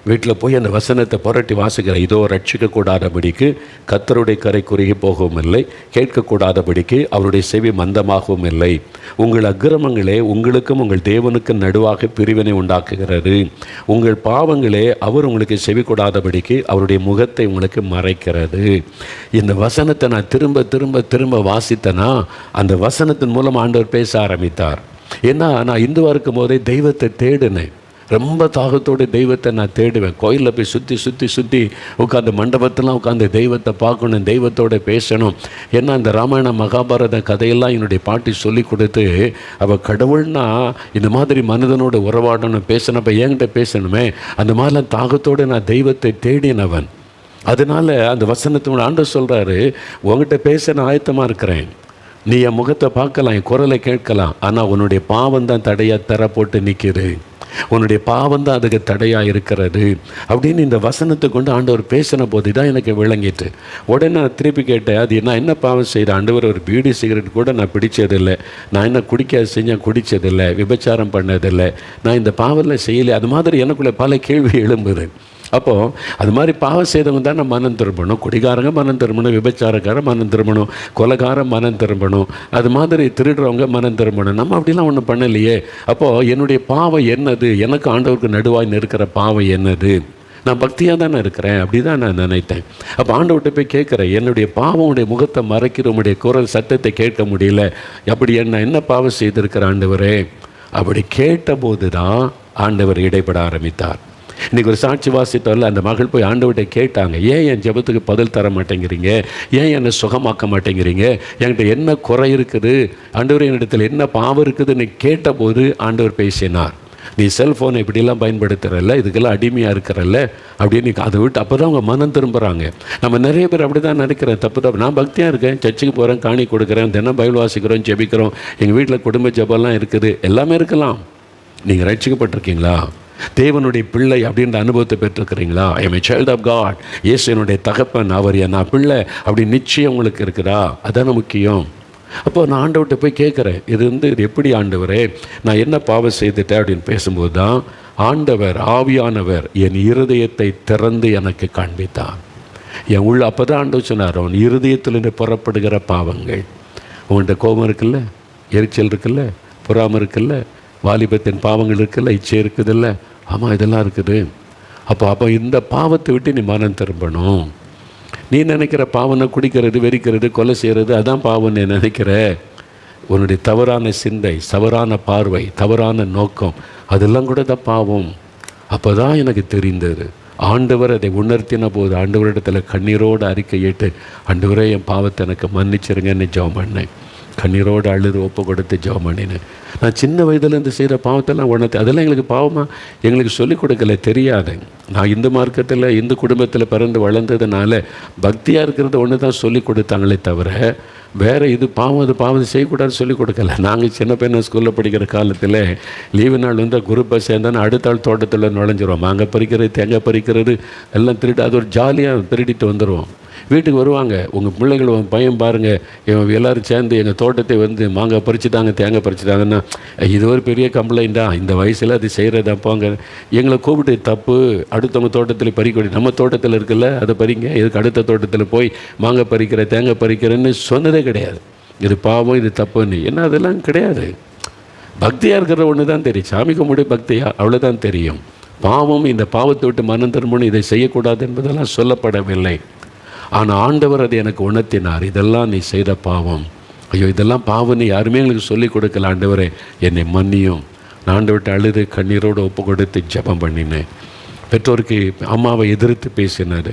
வீட்டில் போய் அந்த வசனத்தை புரட்டி வாசிக்கிறேன். இதோ ரட்சிக்கக்கூடாதபடிக்கு கர்த்தருடைய கரை குறுகி போகவும் இல்லை, கேட்கக்கூடாதபடிக்கு அவருடைய செவி மந்தமாகவும் இல்லை. உங்கள் அக்கிரமங்களே உங்களுக்கும் உங்கள் தேவனுக்கும் நடுவாக பிரிவினை உண்டாக்குகிறது. உங்கள் பாவங்களே அவர் உங்களுக்கு செவி கூடாதபடிக்கு அவருடைய முகத்தை உங்களுக்கு மறைக்கிறது. இந்த வசனத்தை நான் திரும்ப திரும்ப திரும்ப வாசித்தேன்னா அந்த வசனத்தின் மூலம் ஆண்டவர் பேச ஆரம்பித்தார். ஏன்னா நான் இந்துவாக இருக்கும் போதே தெய்வத்தை தேடினேன். ரொம்ப தாகத்தோடு தெய்வத்தை நான் தேடுவேன். கோயிலில் போய் சுற்றி உட்காந்து மண்டபத்தெல்லாம் உட்காந்து தெய்வத்தை பார்க்கணும், தெய்வத்தோடு பேசணும். ஏன்னா அந்த ராமாயண மகாபாரத கதையெல்லாம் என்னுடைய பாட்டி சொல்லி கொடுத்து, அவள் கடவுள்னா இந்த மாதிரி மனிதனோடு உறவாடணும், பேசணுப்போ என்கிட்ட பேசணுமே, அந்த மாதிரிலாம் தாகத்தோடு நான் தெய்வத்தை தேடினவன். அதனால் அந்த வசனத்தோட ஆண்டவர் சொல்கிறாரு, உங்ககிட்ட பேச நான் ஆயத்தமாக இருக்கிறேன், நீ என் முகத்தை பார்க்கலாம், என் குரலை கேட்கலாம், ஆனால் உன்னுடைய பாவம் தான் தடையாக தர போட்டு நிற்கிது, உன்னுடைய பாவம் தான் அதுக்கு தடையாக இருக்கிறது அப்படின்னு இந்த வசனத்தை கொண்டு ஆண்டவர் பேசின போது தான் எனக்கு விளங்கிட்டு. உடனே நான் திருப்பி கேட்டேன், அது நான் என்ன பாவம் செய்கிறேன் ஆண்டவர்? ஒரு பீடி சிகரெட் கூட நான் பிடிச்சதில்லை, நான் என்ன குடிக்காது செஞ்சேன் குடித்ததில்லை, விபச்சாரம் பண்ணதில்லை, நான் இந்த பாவத்தில் செய்யலை. அது மாதிரி எனக்குள்ளே பல கேள்வி எழும்புது. அப்போது அது மாதிரி பாவம் செய்தவங்க தான் நான் மனம் திரும்பணும், குடிகாரங்க மனம் திரும்பணும், விபச்சாரக்காரன் மனம் திரும்பணும், கொலைகாரன் மனம் திரும்பணும், அது மாதிரி திருடுறவங்க மனம் திரும்பணும். நம்ம அப்படிலாம் ஒன்றும் பண்ணலையே. அப்போது என்னுடைய பாவம் என்னது? எனக்கு ஆண்டவருக்கு நடுவாய் நிற்கிற பாவம் என்னது? நான் பக்தியாக தானே இருக்கிறேன், அப்படி தான் நான் நினைத்தேன். அப்போ ஆண்டவர்கிட்ட போய் கேட்குறேன், என்னுடைய பாவம் உடைய முகத்தை மறைக்கிற உடைய குரல் சத்தத்தை கேட்க முடியல, அப்படி என்ன பாவம் செய்திருக்கிற ஆண்டவரே? அப்படி கேட்டபோது தான் ஆண்டவர் இடைப்பட ஆரம்பித்தார். இன்றைக்கி ஒரு சாட்சி வாசித்தவரில் அந்த மகள் போய் ஆண்டவர்கிட்ட கேட்டாங்க, ஏன் என் ஜெபத்துக்கு பதில் தர மாட்டேங்கிறீங்க, ஏன் என்னை சுகமாக்க மாட்டேங்கிறீங்க, என்கிட்ட என்ன குறை இருக்குது ஆண்டவர், என்னிடத்தில் என்ன பாவம் இருக்குதுன்னு கேட்டபோது ஆண்டவர் பேசினார். நீ செல்ஃபோனை இப்படிலாம் பயன்படுத்துகிறல்ல, இதுக்கெல்லாம் அடிமையாக இருக்கிறல்ல அப்படின்னு அதை விட்டு அப்போ தான் அவங்க மனம் திரும்புகிறாங்க. நம்ம நிறைய பேர் அப்படி தான் நினைக்கிறேன், தப்பு. நான் பக்தியாக இருக்கேன், சர்ச்சுக்கு போகிறேன், காணி கொடுக்குறேன், தினம் பைபிள் வாசிக்கிறோம், ஜெபிக்கிறோம், எங்கள் வீட்டில் குடும்ப ஜெபம்லாம் இருக்குது, எல்லாமே இருக்கலாம். நீங்கள் ரட்சிக்கப்பட்டிருக்கீங்களா? தேவனுடைய பிள்ளை அப்படின்ற அனுபவத்தை பெற்றிருக்கிறீங்களா? I am a child of God, இயேசு என்னுடைய தகப்பன், அவர் நான் பிள்ளை அப்படி நிச்சயம் உங்களுக்கு இருக்குதா? அதான முக்கியம். அப்போது நான் ஆண்டவர்கிட்ட போய் கேட்குறேன், இது எப்படி ஆண்டவரே, நான் என்ன பாவம் செய்துட்டேன் அப்படின்னு பேசும்போது தான் ஆண்டவர் ஆவியானவர் என் இருதயத்தை திறந்து எனக்கு காண்பித்தார். என் உள்ள அப்போ தான் ஆண்டவர் சொன்னார், அவன் இருதயத்திலிருந்து புறப்படுகிற பாவங்கள், உங்கள்கிட்ட கோபம் இருக்குல்ல, எரிச்சல் இருக்குல்ல, பொறாமை இருக்குல்ல, வாலிபத்தின் பாவங்கள் இருக்குல்ல, இச்சை இருக்குதுல்ல, ஆமாம் இதெல்லாம் இருக்குது. அப்போ இந்த பாவத்தை விட்டு நீ மனம் திரும்பணும். நீ நினைக்கிற பாவனை குடிக்கிறது, வெறிக்கிறது, கொலை செய்கிறது அதான் பாவம் நீ நினைக்கிற. உன்னுடைய தவறான சிந்தை, தவறான பார்வை, தவறான நோக்கம் அதெல்லாம் கூட தான் பாவம். அப்போ தான் எனக்கு தெரிந்தது. ஆண்டவர் அதை உணர்த்தின போது ஆண்டவரிடத்தில் கண்ணீரோடு அறிக்கையிட்டு, ஆண்டவரே என் பாவத்தை எனக்கு மன்னிச்சிருங்கன்னு ஜெபம் பண்ணேன். கண்ணீரோடு அழுது ஒப்பு கொடுத்து ஜெபம் பண்ணினேன். நான் சின்ன வயதுலேருந்து செய்கிற பாவத்தெல்லாம் உணர்த்தி, அதெல்லாம் எங்களுக்கு பாவமாக எங்களுக்கு சொல்லிக் கொடுக்கல, தெரியாது. நான் இந்து மார்க்கத்தில் இந்து குடும்பத்தில் பிறந்து வளர்ந்ததுனால பக்தியாக இருக்கிறது ஒன்று தான் சொல்லிக் கொடுத்தாங்களே தவிர வேறு இது பாவம் செய்யக்கூடாதுன்னு சொல்லிக் கொடுக்கல. நாங்கள் சின்ன பையனை ஸ்கூலில் படிக்கிற காலத்தில் லீவு நாள் குரூப்பாக சேர்ந்தானே அடுத்த ஆள் தோட்டத்தில் நுழைஞ்சிருவோம். மாங்காய் பறிக்கிறது, தேங்காய் பறிக்கிறது எல்லாம் திருட்டு, அது ஒரு ஜாலியாக திருடிட்டு வந்துடுவோம். வீட்டுக்கு வருவாங்க, உங்கள் பிள்ளைகள் உங்கள் பையன் பாருங்கள், எல்லோரும் சேர்ந்து எங்கள் தோட்டத்தை மாங்காய் பறிச்சுட்டாங்க, தேங்காய் பறிச்சுட்டாங்கன்னா இது ஒரு பெரிய கம்ப்ளைண்ட்டா, இந்த வயசில் அது செய்கிறதப்பாங்க. எங்களை கூப்பிட்டு தப்பு, அடுத்தவங்க தோட்டத்தில் பறிக்க, நம்ம தோட்டத்தில் இருக்குல்ல அதை பறிங்க, இதுக்கு அடுத்த தோட்டத்தில் போய் மாங்காய் பறிக்கிற, தேங்காய் பறிக்கிறேன்னு சொன்னதே கிடையாது. இது பாவம், இது தப்புன்னு என்ன அதெல்லாம் கிடையாது. பக்தியாக இருக்கிற ஒன்று தான் தெரியும், சாமி கும்பிடு பக்தியாக அவ்வளோதான் தெரியும். பாவம், இந்த பாவத்தை விட்டு மனம் திரும்பணும், இதை செய்யக்கூடாது என்பதெல்லாம் சொல்லப்படவில்லை. ஆனால் ஆண்டவர் அதை எனக்கு உணர்த்தினார், இதெல்லாம் நீ செய்த பாவம், ஐயோ இதெல்லாம் பாவம்னு யாருமே எங்களுக்கு சொல்லிக் கொடுக்கல ஆண்டவரே, என்னை மன்னியும். நான் ஆண்டவர்கிட்ட அழுது கண்ணீரோடு ஒப்பு கொடுத்து ஜெபம் பண்ணினேன். பெற்றோருக்கு அம்மாவை எதிர்த்து பேசினார்.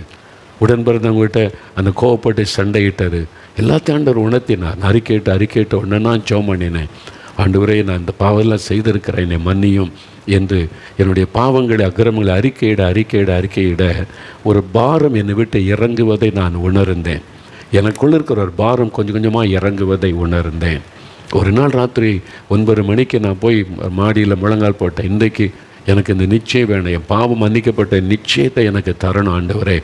உடன் பிறந்தவங்ககிட்ட அந்த கோவப்பட்டு சண்டையிட்டார். எல்லாத்தையும் ஆண்டவர் உணர்த்தினார். நான் அறிக்கையிட்டு உடனே நான் ஜெபம் பண்ணினேன். ஆண்டவரே, நான் இந்த பாவெல்லாம் செய்திருக்கிறேன், என்னை மன்னியும் என்று என்னுடைய பாவங்களை அக்கிரமங்களை அறிக்கையிட ஒரு பாரம் என்னை விட்டு இறங்குவதை நான் உணர்ந்தேன். எனக்குள்ள இருக்கிற ஒரு பாரம் கொஞ்சம் கொஞ்சமாக இறங்குவதை உணர்ந்தேன். ஒரு நாள் ராத்திரி 9 மணிக்கு நான் போய் மாடியில் முழங்கால் போட்டேன். இன்றைக்கு எனக்கு இந்த நிச்சயம் வேணும், என் பாவம் மன்னிக்கப்பட்ட நிச்சயத்தை எனக்கு தரணும் ஆண்டவரே,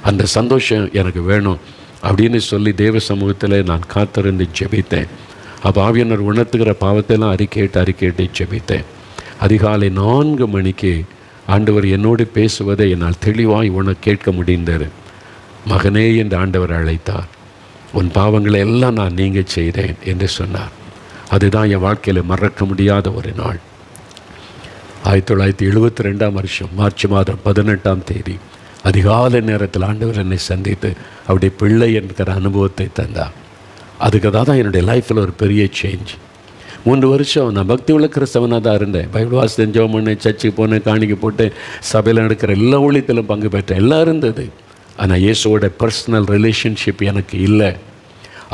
அந்த சந்தோஷம் எனக்கு வேணும் அப்படின்னு சொல்லி தேவ சமூகத்தில் நான் காத்திருந்து ஜெபித்தேன். அப்போ ஆவியானவர் உணர்த்துகிற பாவத்தையெல்லாம் அறிக்கையிட்டு ஜெபித்தேன். அதிகாலை 4 மணிக்கு ஆண்டவர் என்னோடு பேசுவதை என்னால் தெளிவாய் கேட்க முடிந்தது. மகனே என்று ஆண்டவர் அழைத்தார். உன் பாவங்களை எல்லாம் நான் நீங்க செய்தேன் என்று சொன்னார். அதுதான் என் வாழ்க்கையில் மறக்க முடியாத ஒரு நாள். 1972 வருஷம் மார்ச் மாதம் 18ஆம் தேதி அதிகாலை நேரத்தில் ஆண்டவர் என்னை சந்தித்து அவருடைய பிள்ளை என்கிற அனுபவத்தை தந்தார். அதுக்கு தான் என்னுடைய லைஃப்பில் ஒரு பெரிய சேஞ்ச். 3 வருஷம் நான் பக்தி உள்ள கிறிஸ்தவனாக தான் இருந்தேன். பைபிள் வாசித்தேன், ஜெபம் பண்ணேன், சர்ச்சுக்கு போனேன், காணிக்கை போட்டு சபையில் நடக்கிற எல்லா ஊழியத்திலும் பங்கு பெற்றேன், எல்லாம் இருந்தது. ஆனால் இயேசுவோட பர்சனல் ரிலேஷன்ஷிப் எனக்கு இல்லை.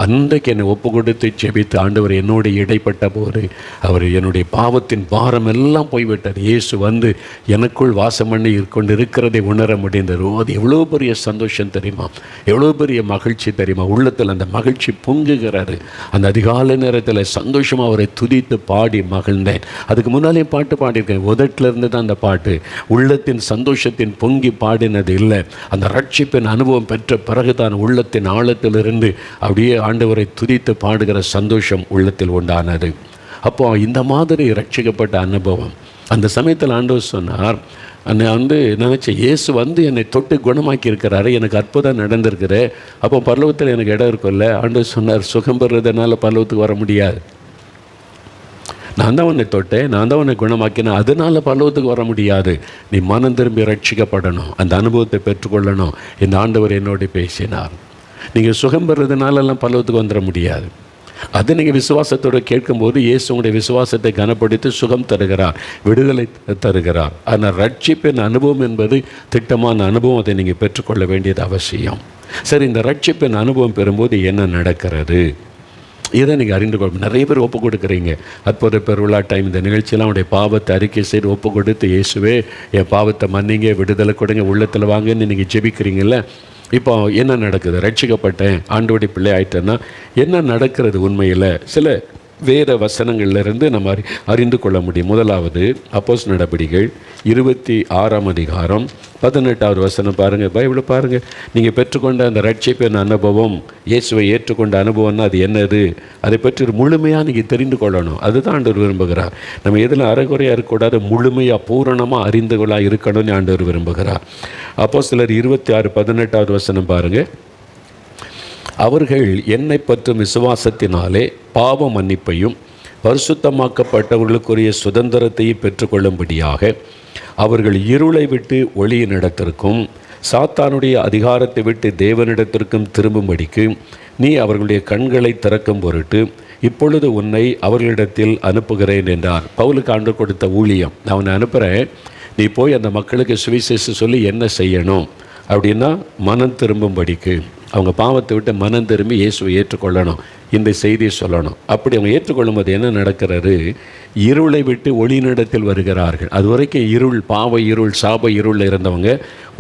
அன்றைக்கு என்னை ஒப்பு கொடுத்து ஜெபித்து ஆண்டவர் என்னோடு இடைப்பட்ட போது அவர் என்னுடைய பாவத்தின் பாரம் எல்லாம் போய்விட்டார். இயேசு வந்து எனக்குள் வாசம் பண்ணி கொண்டு இருக்கிறதை உணர முடிந்தது. அது எவ்வளோ பெரிய சந்தோஷம் தெரியுமா, எவ்வளோ பெரிய மகிழ்ச்சி தெரியுமா. உள்ளத்தில் அந்த மகிழ்ச்சி பொங்குகிறாரு. அந்த அதிகாலை நேரத்தில் சந்தோஷமாக அவரை துதித்து பாடி மகிழ்ந்தேன். அதுக்கு முன்னாலேயும் பாட்டு பாடியிருக்கேன். உதட்டில் இருந்து தான் அந்த பாட்டு. உள்ளத்தின் சந்தோஷத்தின் பொங்கி பாடினது இல்லை. அந்த ரட்சிப்பின் அனுபவம் பெற்ற பிறகு தான் உள்ளத்தின் ஆழத்திலிருந்து அப்படியே ஆண்டவரை துதித்து பாடுகிற சந்தோஷம் உள்ளத்தில் உண்டானது. அப்போ இந்த மாதிரி ரட்சிக்கப்பட்ட அனுபவம் அந்த சமயத்தில் ஆண்டவர் சொன்னார். வந்து நினச்சேன், இயேசு வந்து என்னை தொட்டு குணமாக்கி இருக்கிறாரு, எனக்கு அற்புதம் நடந்திருக்கிற. அப்போ பரலோகத்தில் எனக்கு இடம் இருக்கும்ல. ஆண்டவர் சொன்னார், சுகம் பெறுறதுனால பரலோகத்துக்கு வர முடியாது. நான் தான் உன்னை தொட்டேன், நான் தான் உன்னை குணமாக்கினேன், அதனால பரலோகத்துக்கு வர முடியாது. நீ மனம் திரும்பி ரட்சிக்கப்படணும், அந்த அனுபவத்தை பெற்றுக்கொள்ளணும். இந்த ஆண்டவர் என்னோடு பேசினார். நீங்கள் சுகம் பெறுறதுனாலெல்லாம் பரலோகத்துக்கு வந்துட முடியாது. அதை நீங்கள் விசுவாசத்தோடு கேட்கும்போது இயேசு உங்களுடைய விசுவாசத்தை கனப்படுத்தி சுகம் தருகிறார், விடுதலை தருகிறார். ஆனால் ரட்சிப்பின் அனுபவம் என்பது திட்டமான அனுபவம். அதை நீங்கள் பெற்றுக்கொள்ள வேண்டியது அவசியம். சரி, இந்த ரட்சிப்பின் அனுபவம் பெறும்போது என்ன நடக்கிறது இதை நீங்கள் அறிந்து கொள்ள. நிறைய பேர் ஒப்பு கொடுக்குறீங்க. அற்புத பெருவிழா டைம் இந்த நிகழ்ச்சியெல்லாம் அவனுடைய பாவத்தை அறிக்கை செய்து ஒப்பு கொடுத்து, இயேசுவே என் பாவத்தை மன்னிங்க, விடுதலை கொடுங்க, உள்ளத்தில் வாங்கன்னு நீங்கள் ஜெபிக்கிறீங்கள. இப்போ என்ன நடக்குது? ரட்சிக்கப்பட்டேன், ஆண்டவருடைய பிள்ளை ஆயிட்டேன்னா என்ன நடக்கிறது? உண்மையில் சில வேத வசனங்கள்லேருந்து நம்ம அறிந்து கொள்ள முடியும். முதலாவது அப்போஸ்தலர் நடபடிகள் 26ஆம் அதிகாரம் 18வது வசனம் பாருங்கள். பைபிளை பாருங்கள். நீங்கள் பெற்றுக்கொண்ட அந்த ரட்சிப்பின் அனுபவம், இயேசுவை ஏற்றுக்கொண்ட அனுபவம்னா அது என்னது, அதை பற்றி முழுமையாக நீங்கள் தெரிந்து கொள்ளணும். அதுதான் ஆண்டவர் விரும்புகிறார். நம்ம எதில் அரைகுறையாக இருக்கக்கூடாது, முழுமையாக பூரணமாக அறிந்துகளாக இருக்கணும்னு ஆண்டவர் விரும்புகிறார். அப்போஸ்தலர் 26:18வது வசனம் பாருங்கள். அவர்கள் என்னை பற்றும் விசுவாசத்தினாலே பாவ மன்னிப்பையும் பரிசுத்தமாக்கப்பட்டவர்களுக்குரிய சுதந்திரத்தையும் பெற்றுக்கொள்ளும்படியாக அவர்கள் இருளை விட்டு ஒளியினிடத்திற்கும் சாத்தானுடைய அதிகாரத்தை விட்டு தேவனிடத்திற்கும் திரும்பும்படிக்கு நீ அவர்களுடைய கண்களை திறக்கும் பொருட்டு இப்பொழுது உன்னை அவர்களிடத்தில் அனுப்புகிறேன் என்றார். பவுலுக்கு ஆண்டவர் கொடுத்த ஊழியம், நான் உன்னை அனுப்புகிறேன், நீ போய் அந்த மக்களுக்கு சுவிசேஷம் சொல்லி என்ன செய்யணும் அப்படின்னா, மனம் திரும்பும்படிக்கு, அவங்க பாவத்தை விட்டு மனம் திரும்பி இயேசுவை ஏற்றுக்கொள்ளணும், இந்த செய்தியை சொல்லணும். அப்படி அவங்க ஏற்றுக்கொள்ளும் போது என்ன நடக்கிறது? இருளை விட்டு ஒளியினிடத்தில் வருகிறார்கள். அது வரைக்கும் இருள், பாவ இருள், சாப இருளில் இருந்தவங்க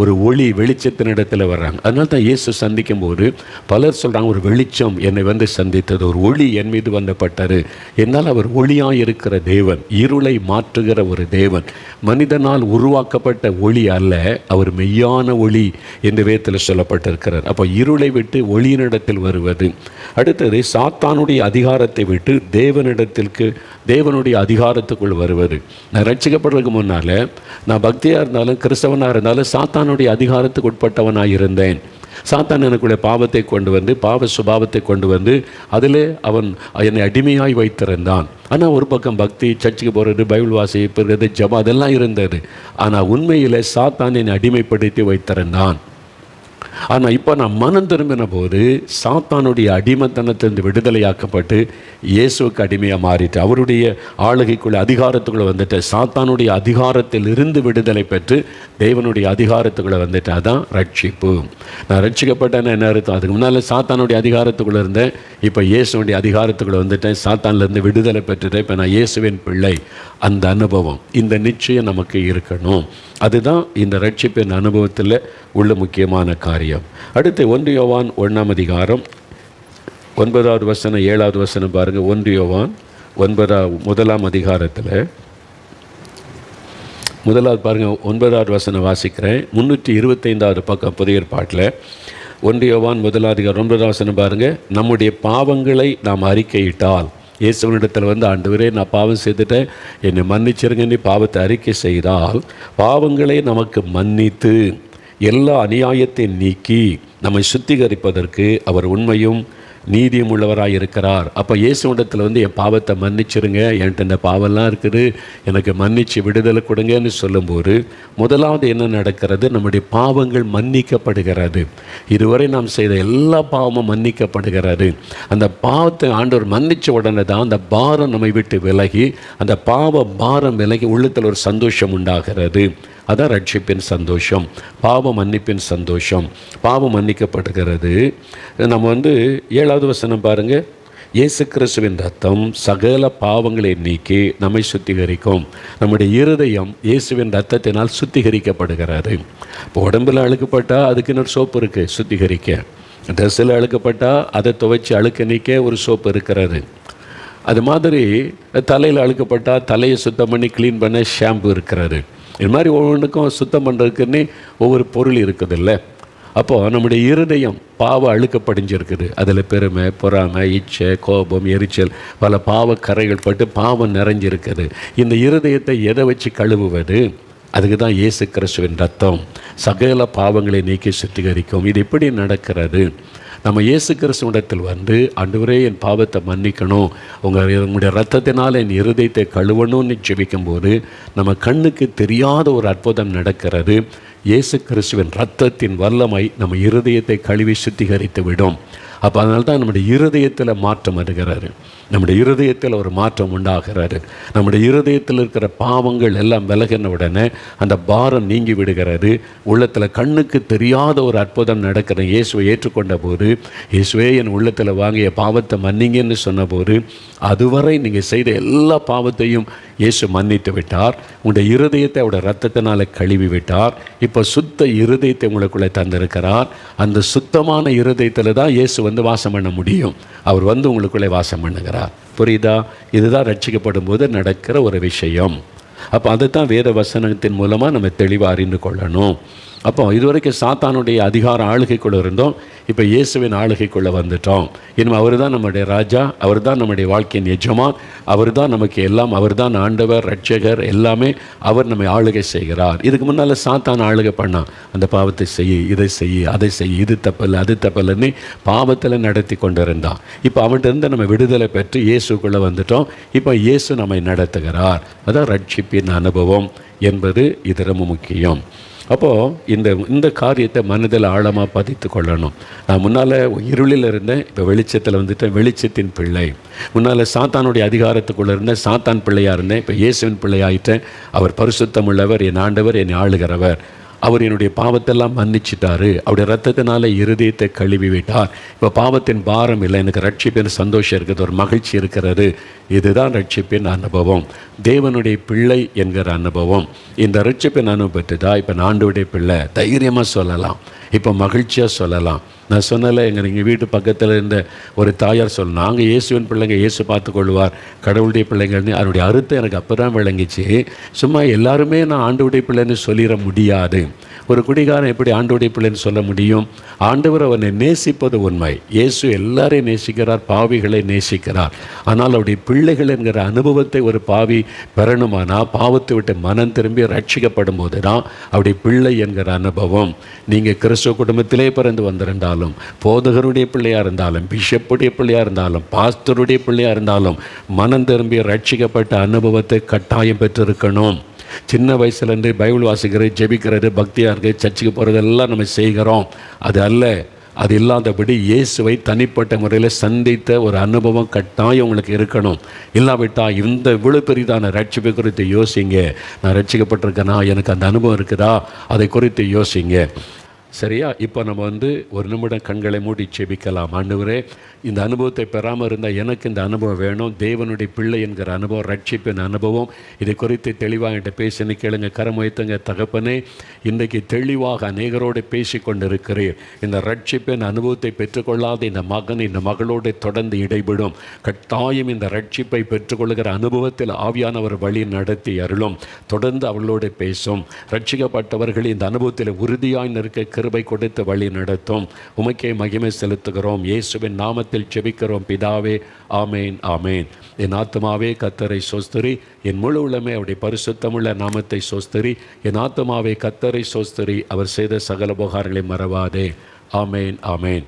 ஒரு ஒளி வெளிச்சத்தினிடத்தில் வர்றாங்க. அதனால தான் இயேசு சந்திக்கும் போது பலர் சொல்கிறாங்க, ஒரு வெளிச்சம் என்னை வந்து சந்தித்தது, ஒரு ஒளி என் மீது வந்தப்பட்டது. என்னால் அவர் ஒளியாக இருக்கிற தேவன், இருளை மாற்றுகிற ஒரு தேவன், மனிதனால் உருவாக்கப்பட்ட ஒளி அல்ல, அவர் மெய்யான ஒளி என்று வேதத்தில் சொல்லப்பட்டிருக்கிறார். அப்போ இருளை விட்டு ஒளியினிடத்தில் வருவது. அடுத்தது சாத்தானுடைய அதிகாரத்தை விட்டு தேவனுடைய அதிகாரத்துக்குள் வருவது. நான் ரட்சிக்கப்படுறதுக்கு முன்னால் நான் பக்தியாக இருந்தாலும் கிறிஸ்தவனாக இருந்தாலும் சாத்தானுடைய அதிகாரத்துக்கு உட்பட்டவனாக இருந்தேன். சாத்தான் எனக்குள்ளே பாவத்தை கொண்டு வந்து, பாவ சுபாவத்தை கொண்டு வந்து அதில் அவன் என்னை அடிமையாய் வைத்திருந்தான். ஆனால் ஒரு பக்கம் பக்தி, சர்ச்சுக்கு போகிறது, பைபிள் வாசிப்பது, ஜபம் அதெல்லாம் இருந்தது. ஆனால் உண்மையில் சாத்தான் என்னை அடிமைப்படுத்தி வைத்திருந்தான். ஆனால் இப்போ நான் மனம் திரும்பின போது சாத்தானுடைய அடிமைத்தனத்திலிருந்து விடுதலையாக்கப்பட்டு இயேசுவுக்கு அடிமையாக மாறிட்டு அவருடைய ஆளுகைக்குள்ள அதிகாரத்துக்குள்ளே வந்துட்டு சாத்தானுடைய அதிகாரத்தில் இருந்து விடுதலை பெற்று தேவனுடைய அதிகாரத்துக்குள்ளே வந்துட்டு அதான் ரட்சிப்பு. நான் ரட்சிக்கப்பட்டேன்னு என்ன அர்த்தம்? அதுக்கு முன்னால் சாத்தானுடைய அதிகாரத்துக்குள்ளே இருந்தேன், இப்போ இயேசுடைய அதிகாரத்துக்குள்ளே வந்துட்டேன், சாத்தான்லேருந்து விடுதலை பெற்றுட்டேன், இப்போ நான் இயேசுவின் பிள்ளை. அந்த அனுபவம், இந்த நிச்சயம் நமக்கு இருக்கணும். அதுதான் இந்த ரட்சிப்பின் அனுபவத்தில் உள்ள முக்கியமான காரியம். அடுத்து 1 யோவான் 1ஆம் அதிகாரம் 9வது வசனம் 7வது வசனம் பாருங்கள். 1 யோவான் 1ஆம் அதிகாரத்தில் 1வது பாருங்கள், 9வது வசனம் வாசிக்கிறேன். 325வது பக்கம் புதிய ஏற்பாட்டில் 1 யோவான் 1ஆம் அதிகாரம் 9வது வசனம் பாருங்கள். நம்முடைய பாவங்களை நாம் அறிக்கையிட்டால், இயேசுவனிடத்தில் வந்து ஆண்டவரே நான் பாவம் செய்துட்டேன், என்னை மன்னிச்சிருங்கன்னு பாவத்தை அறிக்கை செய்தால் பாவங்களை நமக்கு மன்னித்து எல்லா அநியாயத்தை நீக்கி நம்மை சுத்திகரிப்பதற்கு அவர் உண்மையும் நீதியும் உள்ளவராக இருக்கிறார். அப்போ இயேசுவிடத்தில் வந்து என் பாவத்தை மன்னிச்சிருங்க, என்கிட்ட இந்த பாவம்லாம் இருக்குது, எனக்கு மன்னிச்சு விடுதலை கொடுங்கன்னு சொல்லும்போது முதலாவது என்ன நடக்கிறது? நம்முடைய பாவங்கள் மன்னிக்கப்படுகிறது. இதுவரை நாம் செய்த எல்லா பாவமும் மன்னிக்கப்படுகிறது. அந்த பாவத்தை ஆண்டவர் மன்னித்த உடனே தான் அந்த பாரம் நம்மை விட்டு விலகி, அந்த பாவ பாரம் விலகி உள்ளத்தில் ஒரு சந்தோஷம் உண்டாகிறது. அதான் ரட்சிப்பின் சந்தோஷம், பாவ மன்னிப்பின் சந்தோஷம். பாவம் மன்னிக்கப்படுகிறது. நம்ம வந்து 7வது வசனம் பாருங்கள். இயேசு கிறிஸ்துவின் ரத்தம் சகல பாவங்களை நீக்கி நம்மை சுத்திகரிக்கும். நம்முடைய இருதயம் இயேசுவின் ரத்தத்தினால் சுத்திகரிக்கப்படுகிறது. இப்போ உடம்பில் அழுக்கப்பட்டால் அதுக்கு இன்னொரு சோப்பு இருக்குது சுத்திகரிக்க. ட்ரெஸ்ஸில் அழுக்கப்பட்டால் அதை துவைச்சி அழுக்க நீக்க ஒரு சோப்பு இருக்கிறது. அது மாதிரி தலையில் அழுக்கப்பட்டால் தலையை சுத்தம் பண்ணி க்ளீன் பண்ண ஷாம்பு இருக்கிறது. இது மாதிரி ஒவ்வொன்றுக்கும் சுத்தம் பண்ணுறதுக்குன்னே ஒவ்வொரு பொருள் இருக்குதில்ல. அப்போது நம்முடைய இருதயம் பாவ அழுக்க படிஞ்சிருக்குது. அதில் பெருமை, பொறாமை, இச்சை, கோபம், எரிச்சல், பல பாவ கரைகள் பட்டு பாவம் நிறைஞ்சிருக்குது. இந்த இருதயத்தை எதை வச்சு கழுவுவது? அதுக்கு தான் இயேசு கிறிஸ்துவின் ரத்தம் சகல பாவங்களை நீக்கி சுத்திகரிக்கும். இது எப்படி நடக்கிறது? நம்ம இயேசு கிறிஸ்துவிடத்தில் வந்து ஆண்டவரே என் பாவத்தை மன்னிக்கணும், உங்களுடைய ரத்தத்தினால் என் இருதயத்தை கழுவணும்னு ஜெபிக்கும்போது நம்ம கண்ணுக்கு தெரியாத ஒரு அற்புதம் நடக்கிறது. இயேசு கிறிஸ்துவின் ரத்தத்தின் வல்லமை நம்ம இருதயத்தை கழுவி சுத்திகரித்து விடும். அப்போ அதனால தான் நம்முடைய இருதயத்தில் மாற்றம் வருகிறாரு, நம்முடைய இருதயத்தில் ஒரு மாற்றம் உண்டாகிறாரு. நம்முடைய இருதயத்தில் இருக்கிற பாவங்கள் எல்லாம் விலகின உடனே அந்த பாரம் நீங்கி விடுகிறது. உள்ளத்தில் கண்ணுக்கு தெரியாத ஒரு அற்புதம் நடக்கிற இயேசுவை ஏற்றுக்கொண்ட போது, இயேசுவே என் உள்ளத்தில் வாங்கிய பாவத்தை மன்னிங்கன்னு சொன்னபோது, அதுவரை நீங்கள் செய்த எல்லா பாவத்தையும் இயேசு மன்னித்து விட்டார். உங்களுடைய இருதயத்தை அவருடைய ரத்தத்தினால் கழுவி விட்டார். இப்போ சுத்த இருதயத்தை உங்களுக்குள்ளே தந்திருக்கிறார். அந்த சுத்தமான இருதயத்தில் தான் இயேசு வந்து வாசம் பண்ண முடியும். அவர் வந்து உங்களுக்குள்ளே வாசம் பண்ணுகிறார். புரியுதா? இதுதான் ரட்சிக்கப்படும் போது நடக்கிற ஒரு விஷயம். அப்போ அதை தான் வேத வசனத்தின் மூலமாக நம்ம தெளிவாக அறிந்து கொள்ளணும். அப்போ இதுவரைக்கும் சாத்தானுடைய அதிகார ஆளுகைக்குள்ளே இருந்தோம், இப்போ இயேசுவின் ஆளுகைக்குள்ளே வந்துட்டோம். இனிமேல் அவர் தான் நம்முடைய ராஜா, அவர் தான் நம்முடைய வாழ்க்கையின் எஜமான், அவர் தான் நமக்கு எல்லாம், அவர் தான் ஆண்டவர், ரட்சகர், எல்லாமே அவர் நம்மை ஆளுகை செய்கிறார். இதுக்கு முன்னால் சாத்தான் ஆளுகை பண்ணான், அந்த பாவத்தை செய்ய, இதை செய்ய, அதை செய்ய, இது தப்பில்லை, அது தப்பில்லைன்னு பாவத்தில் நடத்தி கொண்டு இருந்தான். இப்போ அவன்கிட்ட இருந்து நம்ம விடுதலை பெற்று இயேசுக்குள்ளே வந்துட்டோம். இப்போ இயேசு நம்மை நடத்துகிறார். அதான் ரட்சிப்பின் அனுபவம் என்பது இது ரொம்ப முக்கியம். அப்போது இந்த காரியத்தை மனதில் ஆழமாக பதித்து கொள்ளணும். நான் முன்னால் இருளில் இருந்தேன், இப்போ வெளிச்சத்தில் வந்துட்டேன், வெளிச்சத்தின் பிள்ளை. முன்னால் சாத்தானுடைய அதிகாரத்துக்குள்ளே இருந்தேன், சாத்தான் பிள்ளையாக இருந்தேன், இப்போ இயேசுவின் பிள்ளையாயிட்டேன். அவர் பரிசுத்தம் உள்ளவர், என் ஆண்டவர், என்னை ஆளுகிறவர். அவர் என்னுடைய பாவத்தெல்லாம் மன்னிச்சிட்டாரு. அவருடைய ரத்தத்தினால இருதயத்தை கழுவி விட்டார். இப்போ பாவத்தின் பாரம் இல்லை, எனக்கு ரட்சிப்பின் சந்தோஷம் இருக்குது, ஒரு மகிழ்ச்சி இருக்கிறது. இதுதான் ரட்சிப்பின் அனுபவம், தேவனுடைய பிள்ளை என்கிற அனுபவம். இந்த ரட்சிப்பின் அனுபவத்தை தான் இப்போ நான் ஆண்டவருடைய பிள்ளை தைரியமாக சொல்லலாம், இப்போ மகிழ்ச்சியாக சொல்லலாம். நான் சொன்னல, எங்கள் வீட்டு பக்கத்தில் இருந்த ஒரு தாயார் சொல்ல, நாங்கள் இயேசுவின் பிள்ளைங்க, இயேசு பார்த்து கொள்வார், கடவுளுடைய பிள்ளைங்கள்னு. அதனுடைய அர்த்தம் எனக்கு அப்போ தான் விளங்கிச்சு. சும்மா எல்லாருமே நான் ஆண்டவருடைய பிள்ளைன்னு சொல்லிட முடியாது. ஒரு குடிகாரன் எப்படி ஆண்டவருடைய பிள்ளைன்னு சொல்ல முடியும்? ஆண்டவர் அவனை நேசிப்பது உண்மை. இயேசு எல்லாரையும் நேசிக்கிறார், பாவிகளை நேசிக்கிறார். ஆனால் அவருடைய பிள்ளைகள் என்கிற அனுபவத்தை ஒரு பாவி பெறணுமானா பாவத்தை விட்டு மனம் திரும்பி ரட்சிக்கப்படும் போது தான் அவருடைய பிள்ளை என்கிற அனுபவம். நீங்கள் கிறிஸ்துவ குடும்பத்திலே பிறந்து வந்திருந்தாலும், போதகருடைய பிள்ளையாக இருந்தாலும், பிஷப்புடைய பிள்ளையாக இருந்தாலும், பாஸ்டருடைய பிள்ளையாக இருந்தாலும், மனம் திரும்பி ரட்சிக்கப்பட்ட அனுபவத்தை கட்டாயம் பெற்றிருக்கணும். சின்ன வயசுலேருந்து பைபிள் வாசிக்கிறது, ஜெபிக்கிறது, பக்தியாக இருக்குது, சர்ச்சுக்கு போகிறதெல்லாம் நம்ம செய்கிறோம். அது அல்ல. அது இல்லாதபடி இயேசுவை தனிப்பட்ட முறையில் சந்தித்த ஒரு அனுபவம் கட்டாயம் உங்களுக்கு இருக்கணும். இல்லாவிட்டால் இந்த இவ்வளோ பெரிதான ரட்சிப்பை குறித்து யோசிங்க. நான் ரட்சிக்கப்பட்டிருக்கேனா, எனக்கு அந்த அனுபவம் இருக்குதா, அதை குறித்து யோசிங்க. சரியா? இப்போ நம்ம ஒரு நிமிடம் கண்களை மூடி செபிக்கலாம். ஆண்டவரே, இந்த அனுபவத்தை பெறாமல் இருந்தால் எனக்கு இந்த அனுபவம் வேணும். தேவனுடைய பிள்ளை என்கிற அனுபவம், ரட்சிப்பின் அனுபவம், இதை குறித்து தெளிவாக என்கிட்ட பேசினு கேளுங்க. கரம் வைத்துங்க. தகப்பனே, இன்றைக்கு தெளிவாக அநேகரோடு பேசி கொண்டிருக்கிறீர். இந்த ரட்சிப்பின் அனுபவத்தை பெற்றுக்கொள்ளாத இந்த மகன், இந்த மகளோடு தொடர்ந்து இடைபடும். கட்டாயம் இந்த ரட்சிப்பை பெற்றுக்கொள்கிற அனுபவத்தில் ஆவியானவர் வழி நடத்தி அருளும். தொடர்ந்து அவர்களோடு பேசும். ரட்சிக்கப்பட்டவர்கள் இந்த அனுபவத்தில் உறுதியாய் நிற்க கிருபை கொடுத்து வழி நடத்தும். உமக்கே மகிமை செலுத்துகிறோம். இயேசுவின் நாமத்தில் ஜெபிக்கிறோம் பிதாவே. ஆமேன், ஆமேன். என் ஆத்துமாவே கர்த்தரை சோஸ்திரி, என் முழு உள்ளமே அவருடைய பரிசுத்தமுள்ள நாமத்தை சோஸ்திரி. என் ஆத்துமாவே கர்த்தரை சோஸ்திரி, அவர் செய்த சகல உபகாரங்களை மறவாதே. ஆமேன், ஆமேன்.